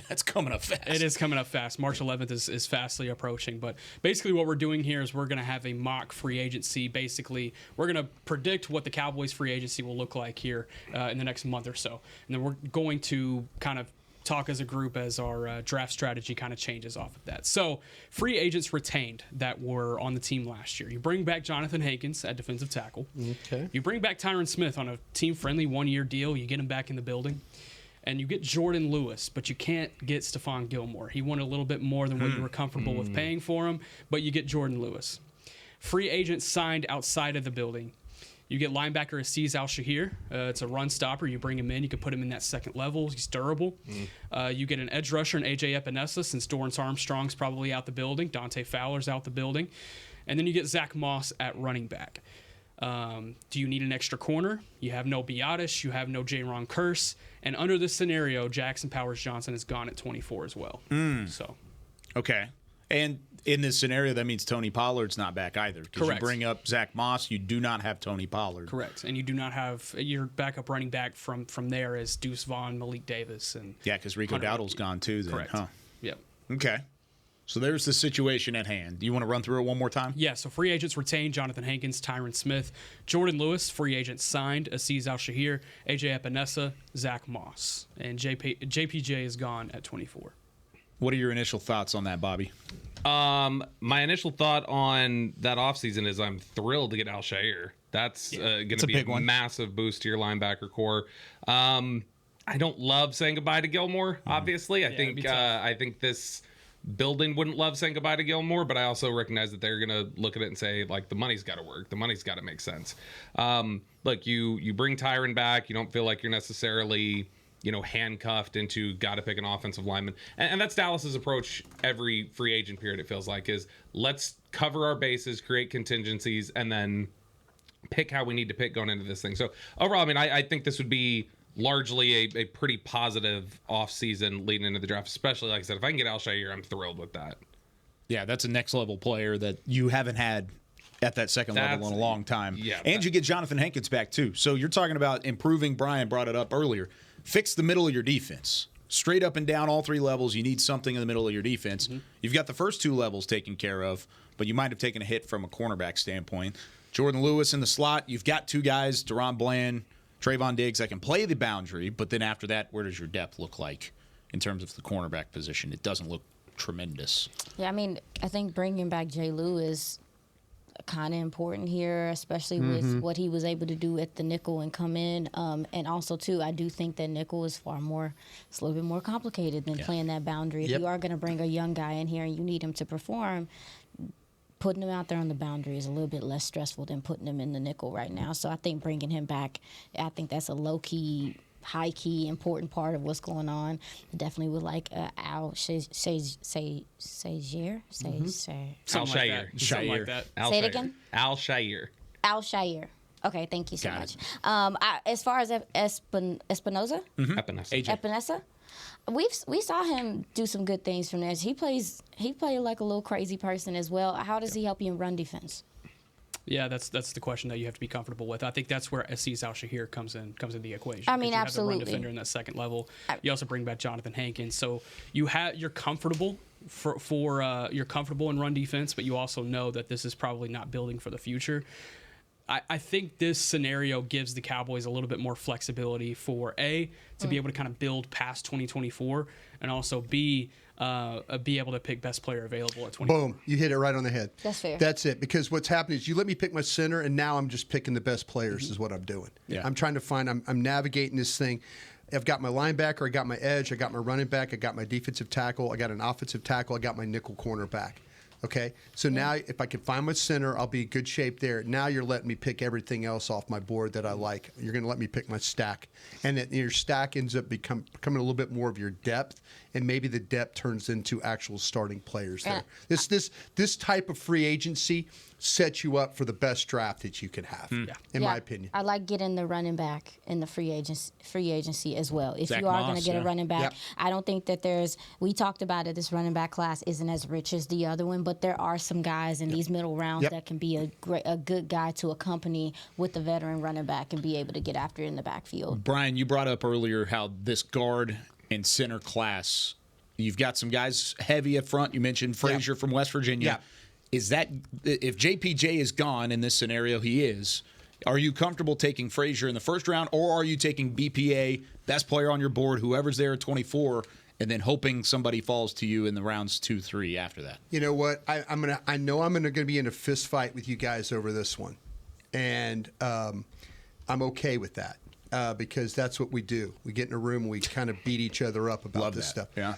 that's coming up fast. It is coming up fast. March 11th is fastly approaching. But basically what we're doing here is we're going to have a mock free agency. Basically, we're going to predict what the Cowboys free agency will look like here in the next month or so. And then we're going to kind of talk as a group as our draft strategy kind of changes off of that. So free agents retained that were on the team last year. You bring back Jonathan Hankins at defensive tackle. Okay. You bring back Tyron Smith on a team-friendly 1-year deal. You get him back in the building. And you get Jordan Lewis, but you can't get Stephon Gilmore. He wanted a little bit more than what you were comfortable with paying for him, but you get Jordan Lewis. Free agents signed outside of the building. You get linebacker Azeez Al-Shaair. It's a run stopper. You bring him in. You can put him in that second level. He's durable. You get an edge rusher in A.J. Epinesa, since Dorrance Armstrong's probably out the building. Dante Fowler's out the building. And then you get Zach Moss at running back. Do you need an extra corner? You have no Biadasz. You have no Jaron Kearse. And under this scenario, Jackson Powers-Johnson is gone at 24 as well. So, okay. And in this scenario, that means Tony Pollard's not back either. Because you bring up Zach Moss, you do not have Tony Pollard. Correct. And you do not have your backup running back from there is Deuce Vaughn, Malik Davis. And yeah, because Rico Dowdle's gone too then. Correct. Huh? Yep. Okay. So there's the situation at hand. Do you want to run through it one more time? Yeah, so free agents retained Jonathan Hankins, Tyron Smith, Jordan Lewis, free agents signed Azeez Al-Shaair, A.J. Epinesa, Zach Moss. And JPJ is gone at 24. What are your initial thoughts on that, Bobby? My initial thought on that offseason is I'm thrilled to get Al-Shaair. That's going to be a massive boost to your linebacker core. I don't love saying goodbye to Gilmore, obviously. I think this building wouldn't love saying goodbye to Gilmore, but I also recognize that they're going to look at it and say, like, the money's got to work. The money's got to make sense. Look, you bring Tyron back. You don't feel like you're necessarily, handcuffed into got to pick an offensive lineman. And that's Dallas's approach every free agent period, it feels like, is let's cover our bases, create contingencies, and then pick how we need to pick going into this thing. So overall, I mean, I think this would be largely a pretty positive offseason leading into the draft, especially, like I said, if I can get Al-Shaair, I'm thrilled with that. Yeah, that's a next-level player that you haven't had at that second level in a long time. Yeah, and you get Jonathan Hankins back, too. So you're talking about improving. Bryan brought it up earlier. Fix the middle of your defense. Straight up and down all 3 levels, you need something in the middle of your defense. You've got the first 2 levels taken care of, but you might have taken a hit from a cornerback standpoint. Jordan Lewis in the slot. You've got 2 guys, Deron Bland, Trayvon Diggs, that can play the boundary, but then after that, where does your depth look like in terms of the cornerback position? It doesn't look tremendous. Yeah, I mean, I think bringing back Jay Lewis, kind of important here, especially with what he was able to do at the nickel and come in. And also, too, I do think that nickel is it's a little bit more complicated than playing that boundary. If you are going to bring a young guy in here and you need him to perform, putting him out there on the boundary is a little bit less stressful than putting him in the nickel right now. So I think bringing him back, I think that's a low-key, high-key, important part of what's going on. Definitely would like Al Shayer. Something like that. Say it again? Al Shayer. Al Shayer. Okay, thank you so much. As far as Espinoza? Epinesa? We saw him do some good things from there. He played like a little crazy person as well. How does he help you in run defense? Yeah, that's the question that you have to be comfortable with. I think that's where Aziz Al-Shahir comes in the equation. I mean, you absolutely. have the run defender in that second level. You also bring back Jonathan Hankins, so you're comfortable you're comfortable in run defense, but you also know that this is probably not building for the future. I think this scenario gives the Cowboys a little bit more flexibility to be able to kind of build past 2024, and also be able to pick best player available at 24. Boom. You hit it right on the head. That's fair. That's it. Because what's happening is you let me pick my center, and now I'm just picking the best players is what I'm doing. Yeah. I'm trying to find – I'm navigating this thing. I've got my linebacker, I got my edge, I got my running back, I got my defensive tackle, I got an offensive tackle, I got my nickel cornerback. Okay, so now if I can find my center, I'll be in good shape there. Now you're letting me pick everything else off my board that I like. You're going to let me pick my stack. And then your stack ends up becoming a little bit more of your depth, and maybe the depth turns into actual starting players there. This type of free agency sets you up for the best draft that you can have, in my opinion. I like getting the running back in the free agency as well. If Zach you are Moss, going to get a running back, I don't think that we talked about it, this running back class isn't as rich as the other one, but there are some guys in these middle rounds that can be a good guy to accompany with the veteran running back and be able to get after it in the backfield. Brian, you brought up earlier how this guard and center class, you've got some guys heavy up front. You mentioned Frazier from West Virginia. Yeah. Is that if JPJ is gone in this scenario, he is. Are you comfortable taking Frazier in the first round, or are you taking BPA, best player on your board, whoever's there at 24, and then hoping somebody falls to you in the rounds 2, 3 after that? You know what? I know I'm gonna be in a fist fight with you guys over this one, and I'm okay with that because that's what we do. We get in a room and we kind of beat each other up about this stuff. Yeah.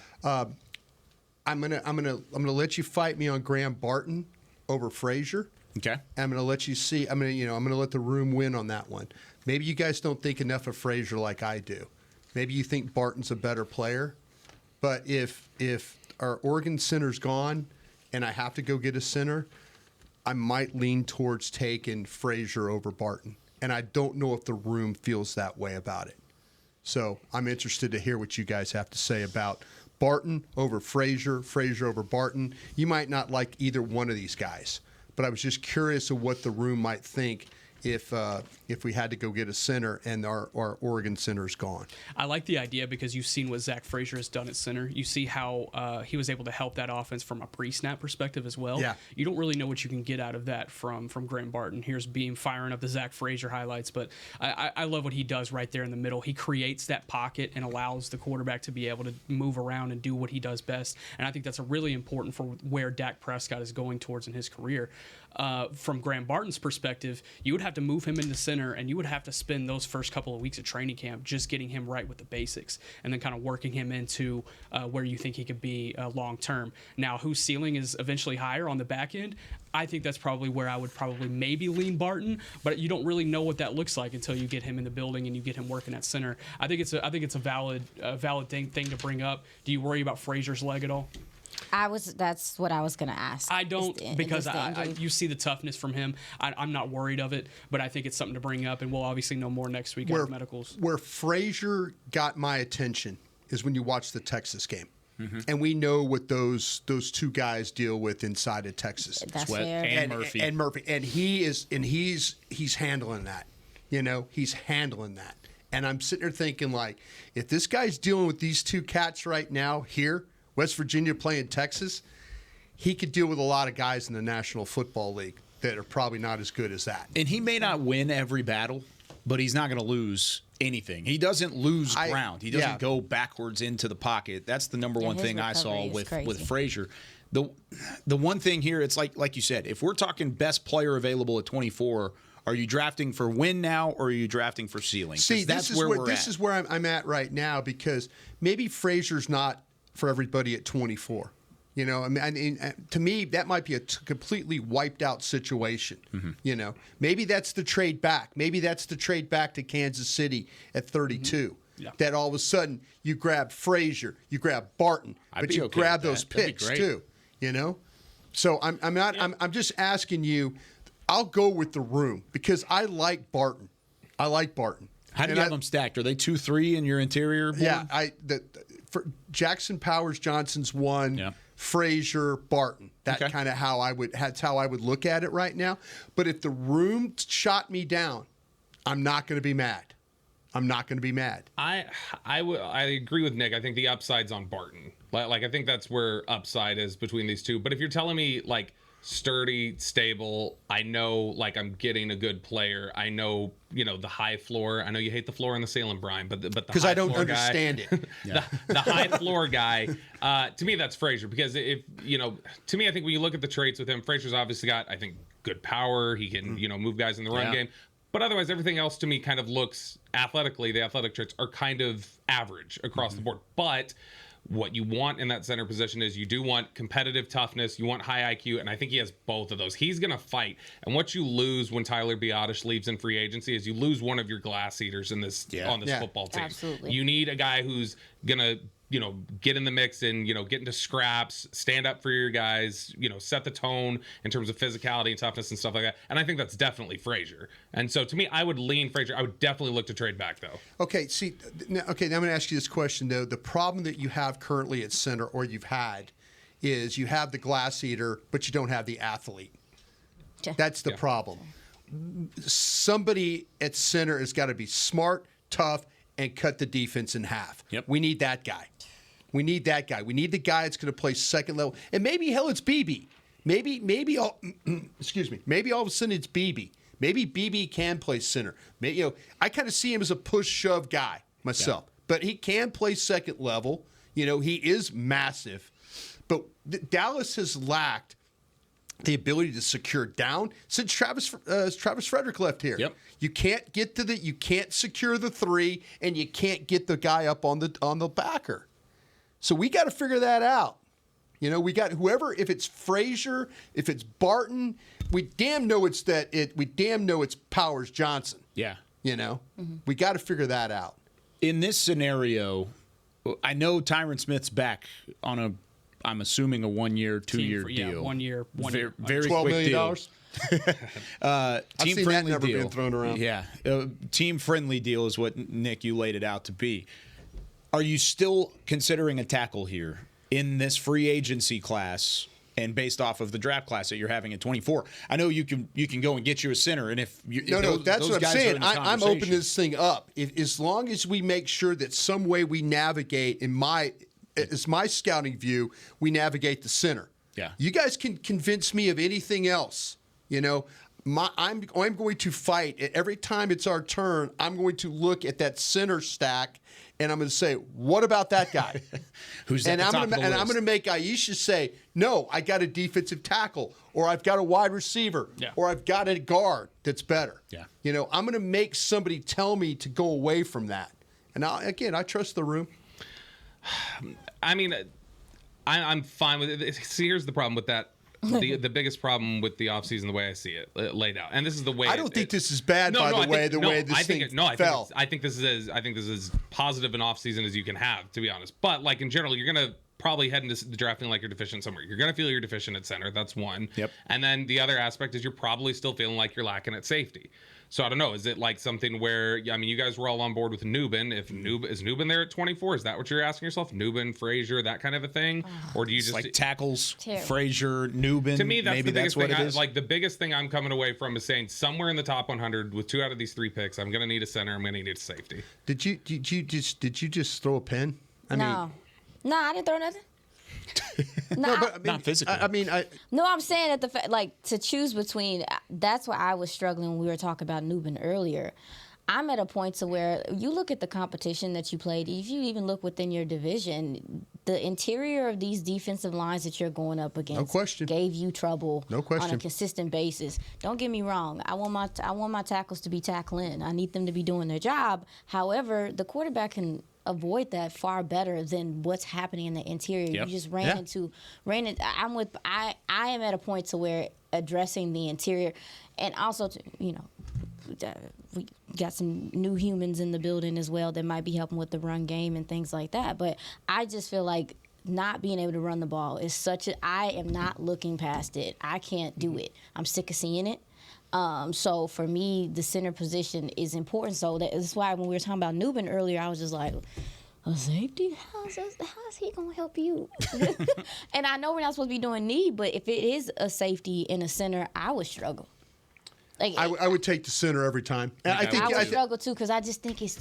I'm gonna let you fight me on Graham Barton over Frazier. Okay. I'm gonna let you see. I'm gonna let the room win on that one. Maybe you guys don't think enough of Frazier like I do. Maybe you think Barton's a better player. But if our Oregon center's gone and I have to go get a center, I might lean towards taking Frazier over Barton. And I don't know if the room feels that way about it. So I'm interested to hear what you guys have to say about Barton over Frazier, Frazier over Barton. You might not like either one of these guys, but I was just curious of what the room might think if we had to go get a center and our Oregon center's gone. I like the idea because you've seen what Zach Frazier has done at center. You see how he was able to help that offense from a pre-snap perspective as well. Yeah. You don't really know what you can get out of that from Graham Barton. Here's Beam firing up the Zach Frazier highlights, but I love what he does right there in the middle. He creates that pocket and allows the quarterback to be able to move around and do what he does best, and I think that's really important for where Dak Prescott is going towards in his career. From Graham Barton's perspective, you would have to move him into center, and you would have to spend those first couple of weeks of training camp just getting him right with the basics, and then kind of working him into where you think he could be long term. Now, whose ceiling is eventually higher on the back end? I think that's probably where I would probably maybe lean Barton, but you don't really know what that looks like until you get him in the building and you get him working at center. I think it's a valid thing to bring up. Do you worry about Frazier's leg at all? That's what I was going to ask. I don't, because you see the toughness from him. I'm not worried of it, but I think it's something to bring up, and we'll obviously know more next week after medicals. Where Frazier got my attention is when you watch the Texas game. Mm-hmm. And we know what those two guys deal with inside of Texas. That's fair. And Murphy. And Murphy. And he's handling that. He's handling that. And I'm sitting there thinking, like, if this guy's dealing with these two cats right now here, West Virginia playing Texas, he could deal with a lot of guys in the National Football League that are probably not as good as that. And he may not win every battle, but he's not going to lose anything. He doesn't lose ground. He doesn't go backwards into the pocket. That's the number one thing I saw with Frazier. The one thing here, it's like you said, if we're talking best player available at 24, are you drafting for win now, or are you drafting for ceiling? See, that's this is where I'm at right now, because maybe Frazier's not for everybody at 24. You know, I mean, to me, that might be a completely wiped out situation. Mm-hmm. You know, maybe that's the trade back. Maybe that's the trade back to Kansas City at 32. Mm-hmm. Yeah. That all of a sudden you grab Frazier, you grab Barton, but you grab those picks too. You know, so I'm just asking you. I'll go with the room because I like Barton. How do you have them stacked? Are they 2-3 in your interior board? Yeah, for Jackson Powers Johnson's 1. Yeah. Frazier, Barton. That's kind of how I would look at it right now. But if the room shot me down, I'm not going to be mad. I agree with Nick. I think the upside's on Barton. Like I think that's where upside is between these two. But if you're telling me like sturdy, stable, I know like I'm getting a good player. I know, the high floor. I know you hate the floor and the ceiling, Brian, but the because I don't understand it. the high floor guy, to me that's Frazier, because if to me I think when you look at the traits with him, Frazier's obviously got, I think, good power. He can move guys in the run game. But otherwise, everything else to me kind of looks athletically. The athletic traits are kind of average across the board. But what you want in that center position is you do want competitive toughness, you want high IQ, and I think he has both of those. He's going to fight. And what you lose when Tyler Broaddus leaves in free agency is you lose one of your glass eaters on this football team. Absolutely. You need a guy who's going to get in the mix and, get into scraps, stand up for your guys, set the tone in terms of physicality and toughness and stuff like that. And I think that's definitely Frazier. And so to me, I would lean Frazier. I would definitely look to trade back, though. Okay, now I'm going to ask you this question, though. The problem that you have currently at center, or you've had, is you have the glass eater, but you don't have the athlete. That's the problem. Somebody at center has got to be smart, tough, and cut the defense in half. Yep. We need that guy. We need the guy that's going to play second level. And maybe, hell, it's BB. Maybe all of a sudden it's BB. Maybe BB can play center. Maybe, I kind of see him as a push-shove guy myself. Yeah. But he can play second level. He is massive. But Dallas has lacked the ability to secure down since Travis Frederick left here. Yep. You can't get you can't secure the 3, and you can't get the guy up on the backer. So we got to figure that out. We got whoever, if it's Frazier, if it's Barton, we damn know it's Powers Johnson. Yeah. We got to figure that out. In this scenario, I know Tyron Smith's back on I'm assuming a 1-year, 2-year deal. Yeah, 1 year, very $12 quick million. deal. I've seen that number being thrown around. Yeah, team-friendly deal is what, Nick, you laid it out to be. Are you still considering a tackle here in this free agency class and based off of the draft class that you're having at 24? I know you can go and get you a center, and if that's what I'm saying. I'm opening this thing up. As long as we make sure that some way we navigate, it's my scouting view, we navigate the center. Yeah. You guys can convince me of anything else. I'm going to fight. Every time it's our turn, I'm going to look at that center stack, and I'm going to say, what about that guy? Who's at the top of the list? I'm going to make Iisha say, no, I got a defensive tackle, or I've got a wide receiver, or I've got a guard that's better. Yeah. I'm going to make somebody tell me to go away from that. And I trust the room. I mean, I'm fine with it. See, here's the problem with that. The biggest problem with the offseason, the way I see it laid out, and this is the way. I don't think this is bad, by the way this thing fell. I think this is as positive an offseason as you can have, to be honest. But like in general, you're gonna probably head into the draft feeling like you're deficient somewhere. You're gonna feel you're deficient at center. That's one. Yep. And then the other aspect is you're probably still feeling like you're lacking at safety. So I don't know. Is it like something where, I mean, you guys were all on board with Nubin. Is Nubin there at 24? Is that what you're asking yourself? Nubin, Frazier, that kind of a thing? Or do you just like tackles, Frazier, Nubin? To me, that's maybe the biggest that's thing. Like the biggest thing I'm coming away from is saying somewhere in the top 100 with 2 out of these 3 picks, I'm going to need a center. I'm going to need a safety. Did you just throw a pen? No, I didn't throw nothing. Not physically. No, I'm saying that to choose between. That's why I was struggling when we were talking about Nubin earlier. I'm at a point to where you look at the competition that you played. If you even look within your division, the interior of these defensive lines that you're going up against No question. gave you trouble No question. on a consistent basis. Don't get me wrong. I want my tackles to be tackling. I need them to be doing their job. However, the quarterback can avoid that far better than what's happening in the interior. Yep. You just ran into. I am at a point to where addressing the interior, and also we got some new humans in the building as well that might be helping with the run game and things like that. But I just feel like not being able to run the ball is I am not looking past it. I can't do it. I'm sick of seeing it. So for me, the center position is important. So that's why when we were talking about Newman earlier, I was just like, a safety? How's he going to help you? And I know we're not supposed to be doing need, but if it is a safety in a center, I would struggle. Like, I would take the center every time. And I would struggle too because I just think it's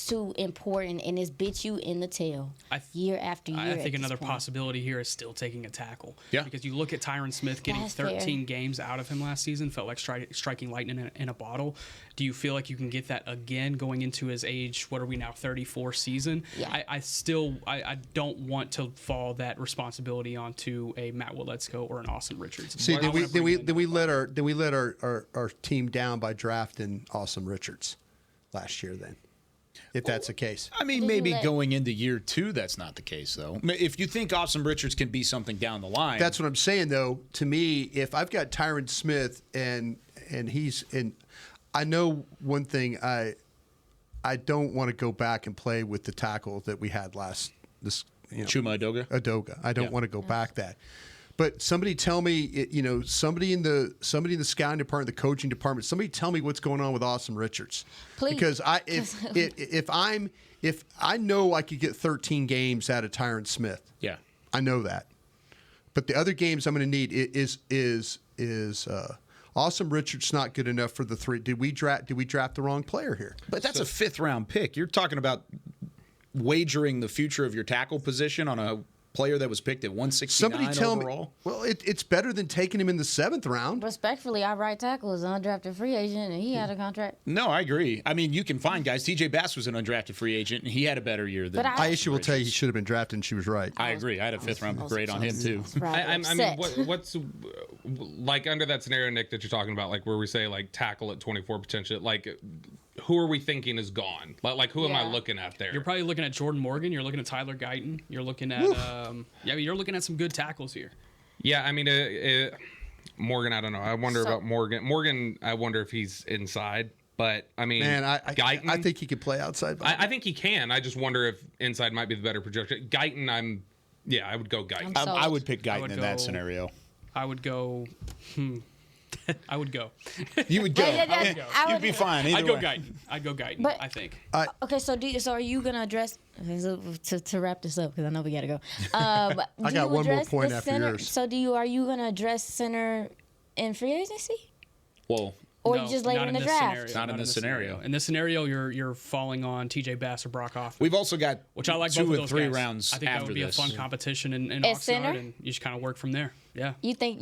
too important, and it's bit you in the tail year after year. I think another possibility here is still taking a tackle. Yeah. Because you look at Tyron Smith getting That's 13 fair. games out of him last season, felt like striking lightning in a bottle. Do you feel like you can get that again going into his age, what are we now, 34 season? Yeah. I don't want to fall that responsibility onto a Matt Waletzko or an Austin Richards. See, then we let our team down by drafting Awesome Richards last year. Then, if that's the case, I mean, maybe going into year 2, that's not the case, though. If you think Awesome Richards can be something down the line. that's what I'm saying, though. To me, if I've got Tyron Smith and I know one thing, I don't want to go back and play with the tackle that we had Chuma Adoga. I don't want to go back that. But somebody tell me, somebody in the scouting department, the coaching department, somebody tell me what's going on with Awesome Richards. Please. Because if I know I could get 13 games out of Tyron Smith. Yeah. I know that. But the other games I'm going to need is Awesome Richards not good enough for the 3. Did we draft the wrong player here? But that's a 5th-round pick. You're talking about wagering the future of your tackle position on a player that was picked at 169 Somebody tell overall? me. Well, it's better than taking him in the 7th round. Respectfully, our right tackle is an undrafted free agent, and he had a contract. No, I agree. I mean, you can find guys. TJ Bass was an undrafted free agent, and he had a better year than Iisha will tell you he should have been drafted, and she was right. I agree. I had a 5th-round grade on him, too. I mean, what's like under that scenario, Nick, that you're talking about, like where we say like tackle at 24 potential, like who are we thinking is gone? Like who am I looking at there? You're probably looking at Jordan Morgan. You're looking at Tyler Guyton. You're looking at you're looking at some good tackles here. Yeah, I mean, Morgan. I don't know. I wonder about Morgan. Morgan, I wonder if he's inside. But I mean, Man, I Guyton, think he could play outside. I think he can. I just wonder if inside might be the better projection. Guyton, I would go Guyton. I would pick Guyton in that scenario. I would go. I would go. You would go. You'd be fine. I'd go Guyton. But- I think. Okay, so are you gonna address to wrap this up because I know we gotta go? I got one more point after yours. So are you gonna address center in free agency, Well, or No, you just later not in the this draft? scenario. Not in this scenario. In this scenario, you're falling on TJ Bass or Brock Hoffman. we've also got Which I like 2 both of or those 3 guys. rounds I think after that would be this. a fun competition in At Oxnard, center? and you just kind of work from there. Yeah. You think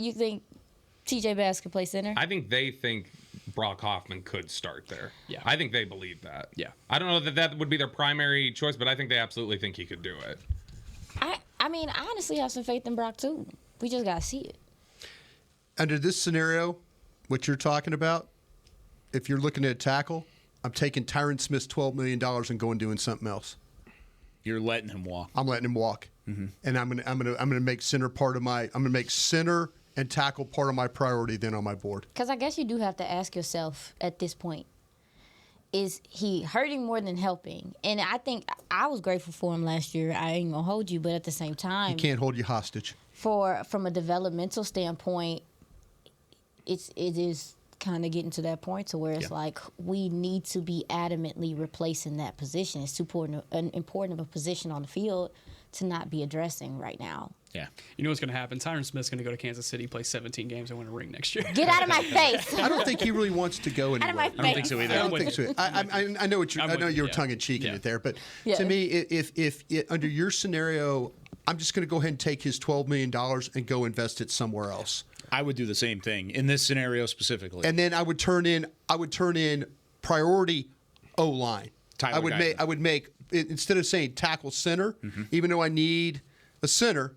TJ Bass could play center? I think they think Brock Hoffman could start there. Yeah. I think they believe that. Yeah. I don't know that would be their primary choice, but I think they absolutely think he could do it. I mean, I honestly have some faith in Brock too. We just gotta see it. Under this scenario, what you're talking about, if you're looking at a tackle, I'm taking Tyron Smith's $12 million and going doing something else. You're letting him walk. I'm letting him walk, and I'm gonna make center part of my. I'm gonna make center and tackle part of my priority then on my board. Because I guess you do have to ask yourself at this point, is he hurting more than helping? And I think I was grateful for him last year. I ain't gonna hold you, but at the same time, He can't hold you hostage. from a developmental standpoint, it is kind of getting to that point to where it's like we need to be adamantly replacing that position. It's too important of a position on the field to not be addressing right now. Yeah. You know what's going to happen? Tyron Smith's going to go to Kansas City, play 17 games, and win a ring next year. Get out of my face! I don't think he really wants to go anywhere. Out of my I don't think so either. I don't think so. I know what you're. I know you're tongue in cheek in it there, but Yeah. to me, if under your scenario, I'm just going to go ahead and take his $12 million and go invest it somewhere else. I would do the same thing in this scenario specifically. And then I would turn in priority O-line. I would make instead of saying tackle center, even though I need a center,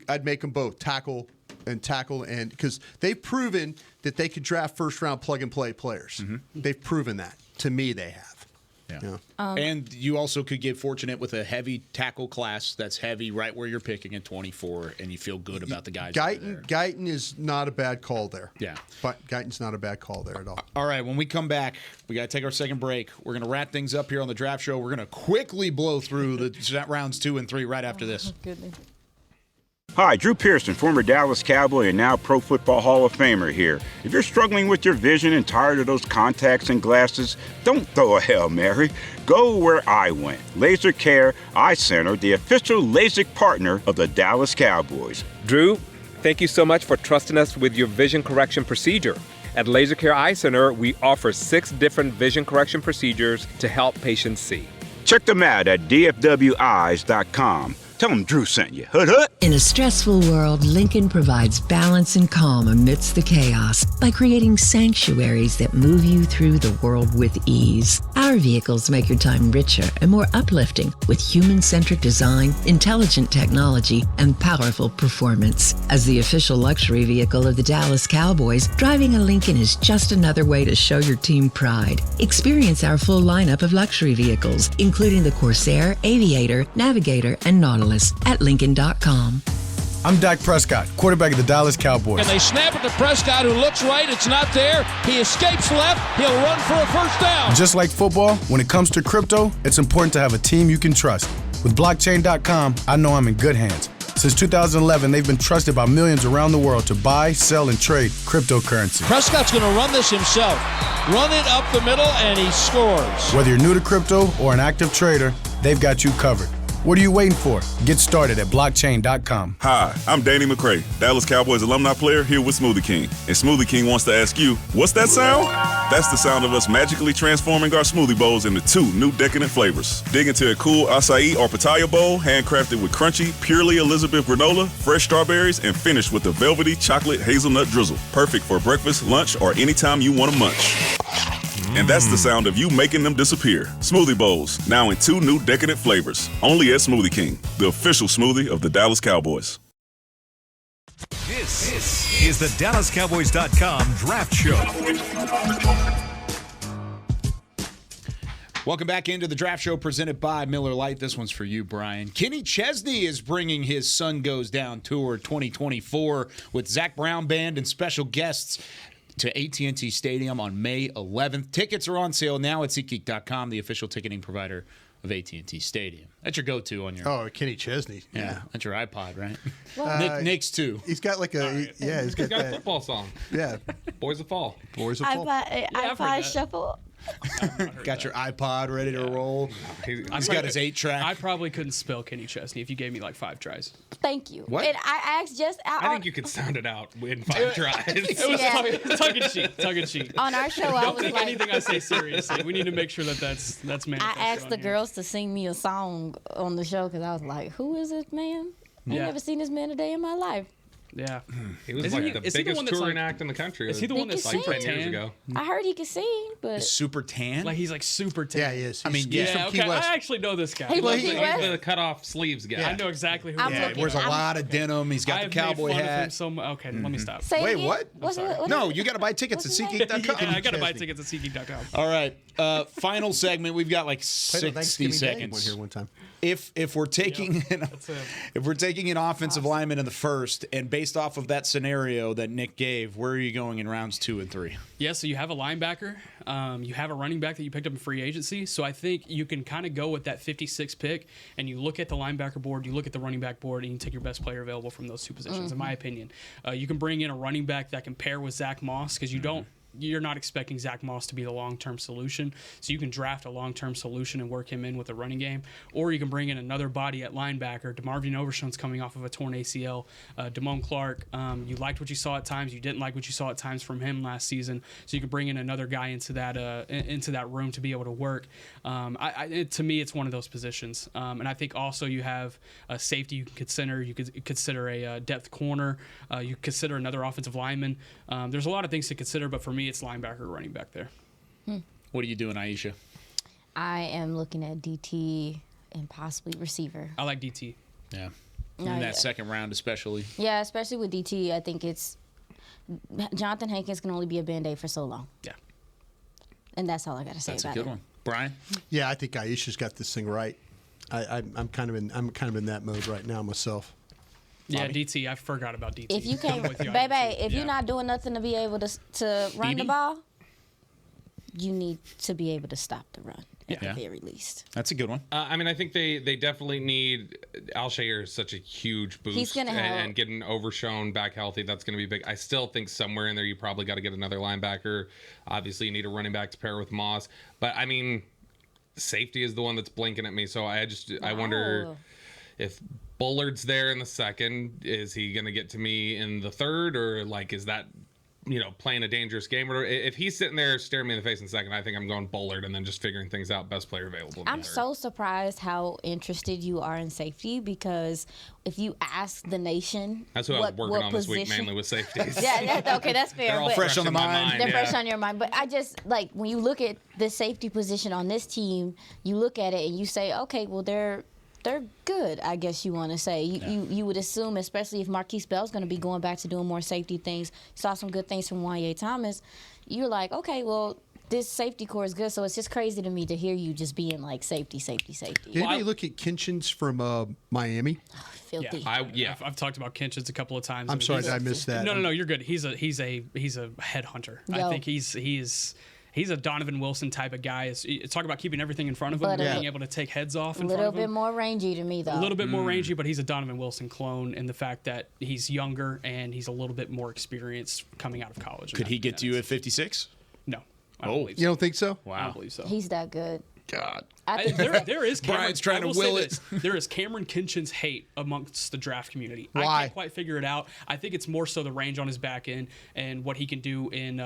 I'd make them both tackle, and because they've proven that they could draft first-round plug-and-play players. They've proven that. To me, they have. Yeah. And you also could get fortunate with a heavy tackle class that's heavy right where you're picking at 24, and you feel good about the guys. Guyton is not a bad call there. Yeah. But Guyton's not a bad call there at all. All right, when we come back, we got to take our second break. We're going to wrap things up here on the draft show. We're going to quickly blow through the rounds 2 and 3 right after this. Goodness. Hi, Drew Pearson, former Dallas Cowboy and now Pro Football Hall of Famer here. If you're struggling with your vision and tired of those contacts and glasses, don't throw a Hail Mary. Go where I went. Laser Care Eye Center, the official LASIK partner of the Dallas Cowboys. Drew, thank you so much for trusting us with your vision correction procedure. At Laser Care Eye Center, we offer 6 different vision correction procedures to help patients see. Check them out at dfweyes.com. Tell them Drew sent you. Hood hood. In a stressful world, Lincoln provides balance and calm amidst the chaos by creating sanctuaries that move you through the world with ease. Our vehicles make your time richer and more uplifting with human-centric design, intelligent technology, and powerful performance. As the official luxury vehicle of the Dallas Cowboys, driving a Lincoln is just another way to show your team pride. Experience our full lineup of luxury vehicles, including the Corsair, Aviator, Navigator, and Nautilus at Lincoln.com. I'm Dak Prescott, quarterback of the Dallas Cowboys. And they snap it to Prescott, who looks right. It's not there. He escapes left. He'll run for a first down. Just like football, when it comes to crypto, it's important to have a team you can trust. With blockchain.com, I know I'm in good hands. Since 2011, they've been trusted by millions around the world to buy, sell, and trade cryptocurrency. Prescott's going to run this himself. Run it up the middle, and he scores. Whether you're new to crypto or an active trader, they've got you covered. What are you waiting for? Get started at blockchain.com. Hi, I'm Danny McCray, Dallas Cowboys alumni player here with Smoothie King. And Smoothie King wants to ask you, what's that sound? That's the sound of us magically transforming our smoothie bowls into 2 new decadent flavors. Dig into a cool acai or pitaya bowl, handcrafted with crunchy, purely Elizabeth granola, fresh strawberries, and finished with a velvety chocolate hazelnut drizzle. Perfect for breakfast, lunch, or anytime you want to munch. And that's the sound of you making them disappear. Smoothie bowls, now in 2 new decadent flavors. Only at Smoothie King, the official smoothie of the Dallas Cowboys. This is the DallasCowboys.com Draft Show. Welcome back into the Draft Show presented by Miller Lite. This one's for you, Brian. Kenny Chesney is bringing his Sun Goes Down Tour 2024 with Zach Brown Band and special guests to AT&T Stadium on May 11th. Tickets are on sale now at SeatGeek.com, the official ticketing provider of AT&T Stadium. That's your go-to on your... Oh, Kenny Chesney. Yeah, that's your iPod, right? Nick's too. He's got like a... Yeah, he's got a football song. Yeah. Boys of Fall. Boys of Fall. iPod Shuffle. Got your iPod ready to roll. He's got his 8-track. I probably couldn't spell Kenny Chesney if you gave me like 5 tries. Thank you. What? And I asked just... I think you could sound it out in 5 tries. It was tongue in cheek. On our show, I Don't was take like... anything I say seriously. We need to make sure that that's manifested. I asked the girls to sing me a song on the show because I was like, who is this man? I've never seen this man a day in my life. Yeah. He was like the biggest touring act in the country. Is he the one that's like 10 years ago? I heard he could sing, but... Super tan? Like he's like super tan. Yeah, he is. I mean, he's from Key West. I actually know this guy. He was Key West? He's the cut-off sleeves guy. I know exactly who I'm he is. He wears a lot of denim. He's got the cowboy hat. Okay, let me stop. Say Wait, again? what? What No, you got to buy tickets at SeatGeek.com. Yeah, I gotta buy tickets at SeatGeek.com. All right, final segment. We've got like 60 seconds. Here one time. If we're taking if we're taking an offensive lineman in the first, and based off of that scenario that Nick gave, where are you going in rounds 2 and 3? Yeah, so you have a linebacker, you have a running back that you picked up in free agency. So I think you can kind of go with that 56 pick, and you look at the linebacker board, you look at the running back board, and you take your best player available from those 2 positions. In my opinion, you can bring in a running back that can pair with Zach Moss because you're not expecting Zach Moss to be the long-term solution. So you can draft a long-term solution and work him in with the running game. Or you can bring in another body at linebacker. DeMarvin Overshown's coming off of a torn ACL. Damone Clark, you liked what you saw at times. You didn't like what you saw at times from him last season. So you can bring in another guy into that room to be able to work. To me, it's one of those positions. And I think also you have a safety you can consider. You could consider a depth corner. You consider another offensive lineman. There's a lot of things to consider, but for me, it's linebacker or running back there. What are you doing, Iisha? I am looking at DT and possibly receiver. I like DT. Yeah. In that second round, especially. Yeah, especially with DT, I think it's Jonathan Hankins can only be a Band-Aid for so long. Yeah. And that's all I got to say That's about a it. good one. Brian? Yeah, I think Iisha's got this thing right. I'm kind of in that mode right now myself. Yeah, DT. I forgot about DT. If you can't, if you're not doing nothing to be able to run the ball, you need to be able to stop the run at the very least. That's a good one. I mean, I think they definitely need Alshire is such a huge boost. He's gonna help. And getting Overshown back healthy, that's going to be big. I still think somewhere in there you probably got to get another linebacker. Obviously, you need a running back to pair with Moss. But I mean, safety is the one that's blinking at me. So I wonder if Bullard's there in the second, is he going to get to me in the third, or like is that playing a dangerous game? Or if he's sitting there staring me in the face in the second, I think I'm going Bullard and then just figuring things out. Best player available. I'm so surprised how interested you are in safety, because if you ask the nation, that's what I was working on this week, mainly with safeties. Okay, that's fair. They're all fresh on the mind. They're fresh on your mind. But I just like when you look at the safety position on this team, you look at it and you say, okay, well they're good, I guess you want to say. You would assume, especially if Marquise Bell's going to be going back to doing more safety things. Saw some good things from Wanye Thomas. You're like, okay, well, this safety core is good. So it's just crazy to me to hear you just being like safety. Did anybody look at Kinchins from Miami? Filthy. Yeah, I've talked about Kinchins a couple of times. I'm sorry, did I miss that? No, you're good. He's a headhunter. I think he's a Donovan Wilson type of guy. Talk about keeping everything in front of him and being able to take heads off in front of him. A little bit more rangy to me, though. A little bit more rangy, but he's a Donovan Wilson clone in the fact that he's younger and he's a little bit more experienced coming out of college. Could he get to you at 56? No. I don't believe so. You don't think so? Wow. I don't believe so. He's that good. God. There is Cameron, Brian's trying to will it. There is Cameron Kinchins hate amongst the draft community. Why? I can't quite figure it out. I think it's more so the range on his back end and what he can do in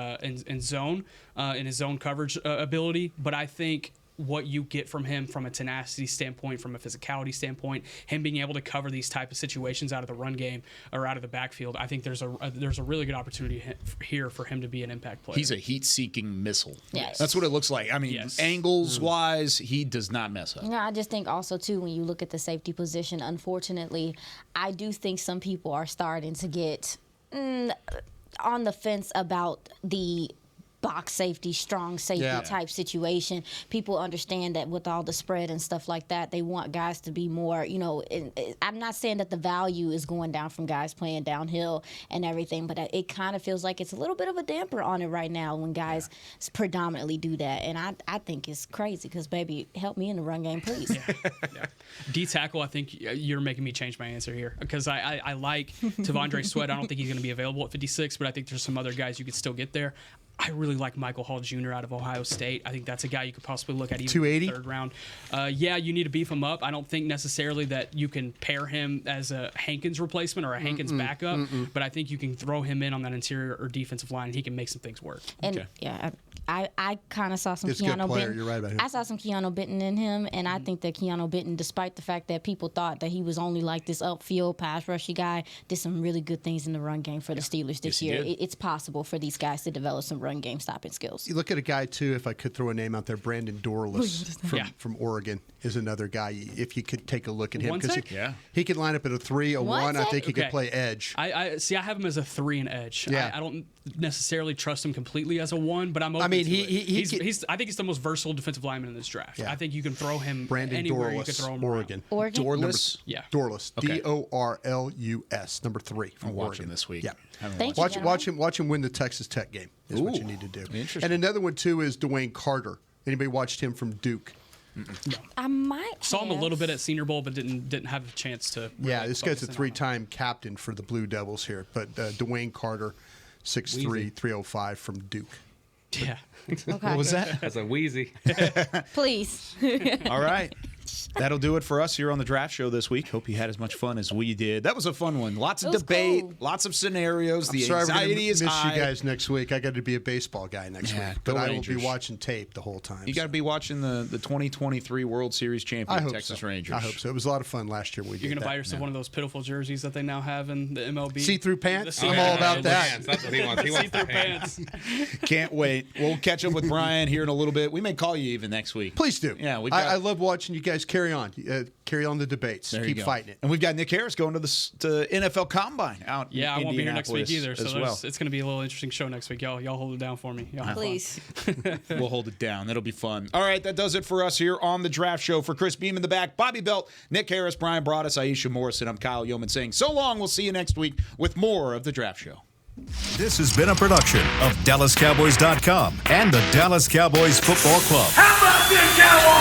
zone, in his zone coverage ability. But I think what you get from him from a tenacity standpoint, from a physicality standpoint, him being able to cover these type of situations out of the run game or out of the backfield, I think there's a really good opportunity here for him to be an impact player. He's a heat-seeking missile. Yes. That's what it looks like. I mean, angles-wise, he does not mess up. I just think also, too, when you look at the safety position, unfortunately, I do think some people are starting to get on the fence about the box safety, strong safety type situation. People understand that with all the spread and stuff like that, they want guys to be more, I'm not saying that the value is going down from guys playing downhill and everything, but it kind of feels like it's a little bit of a damper on it right now when guys predominantly do that. And I think it's crazy because, baby, help me in the run game, please. D-tackle, I think you're making me change my answer here because I like Tavondre Sweat. I don't think he's going to be available at 56, but I think there's some other guys you could still get there. I really like Michael Hall Jr. out of Ohio State. I think that's a guy you could possibly look at even 280? in the third round. You need to beef him up. I don't think necessarily that you can pair him as a Hankins replacement or a Hankins backup, but I think you can throw him in on that interior or defensive line and he can make some things work. And I kind of saw some Keanu Benton. You're right about him. I saw some Keanu Benton in him, and I think that Keanu Benton, despite the fact that people thought that he was only like this upfield pass rushy guy, did some really good things in the run game for the Steelers this year. It's possible for these guys to develop some run game stopping skills. You look at a guy, too, if I could throw a name out there, Brandon Dorless from Oregon is another guy. If you could take a look at him. Because he could line up at a 3, a 1. I think he could play edge. I have him as a 3 and edge. Yeah. I don't necessarily trust him completely as a 1, but I'm open I think he's the most versatile defensive lineman in this draft. I think you can throw him Brandon anywhere. Dorless, You can throw him Oregon. Dorless? Dorless. Okay. Dorlus, number 3 from I'm Oregon. watching this week. Yeah. Watch him win the Texas Tech game is what you need to do. And another one, too, is Dwayne Carter. Anybody watched him from Duke? No. I might saw him a little bit at Senior Bowl, but didn't have a chance to. Really this guy's a 3-time captain for the Blue Devils here. But Dwayne Carter, 6'3", 305 from Duke. Yeah. What was that? That's a wheezy. Please. All right. gosh. That'll do it for us here on the Draft Show this week. Hope you had as much fun as we did. That was a fun one. Lots of debate, cool. Lots of scenarios. I'm the sorry anxiety is miss high. you guys next week. I got to be a baseball guy next week, but go I will Rangers. be watching tape the whole time. You got to be watching the 2023 World Series champion I hope Texas so. Rangers. I hope so. It was a lot of fun last year. You're going to buy yourself one of those pitiful jerseys that they now have in the MLB. See-through pants? The I'm all about that. Pants. That's what he wants. He wants the see-through pants. pants. Can't wait. We'll catch up with Bryan here in a little bit. We may call you even next week. Please do. Yeah, I love watching you guys carry on. Carry on the debates. There you Keep go. fighting it. And we've got Nick Harris going to the NFL Combine out in Yeah, I won't be here next week Indianapolis either, so as well. it's going to be a little interesting show next week. Y'all hold it down for me. Y'all have fun. Please. We'll hold it down. That'll be fun. All right, that does it for us here on the Draft Show. For Chris Beam in the back, Bobby Belt, Nick Harris, Bryan Broaddus, Iisha Morrison, I'm Kyle Youmans saying so long. We'll see you next week with more of the Draft Show. This has been a production of DallasCowboys.com and the Dallas Cowboys Football Club. How about this, Cowboys?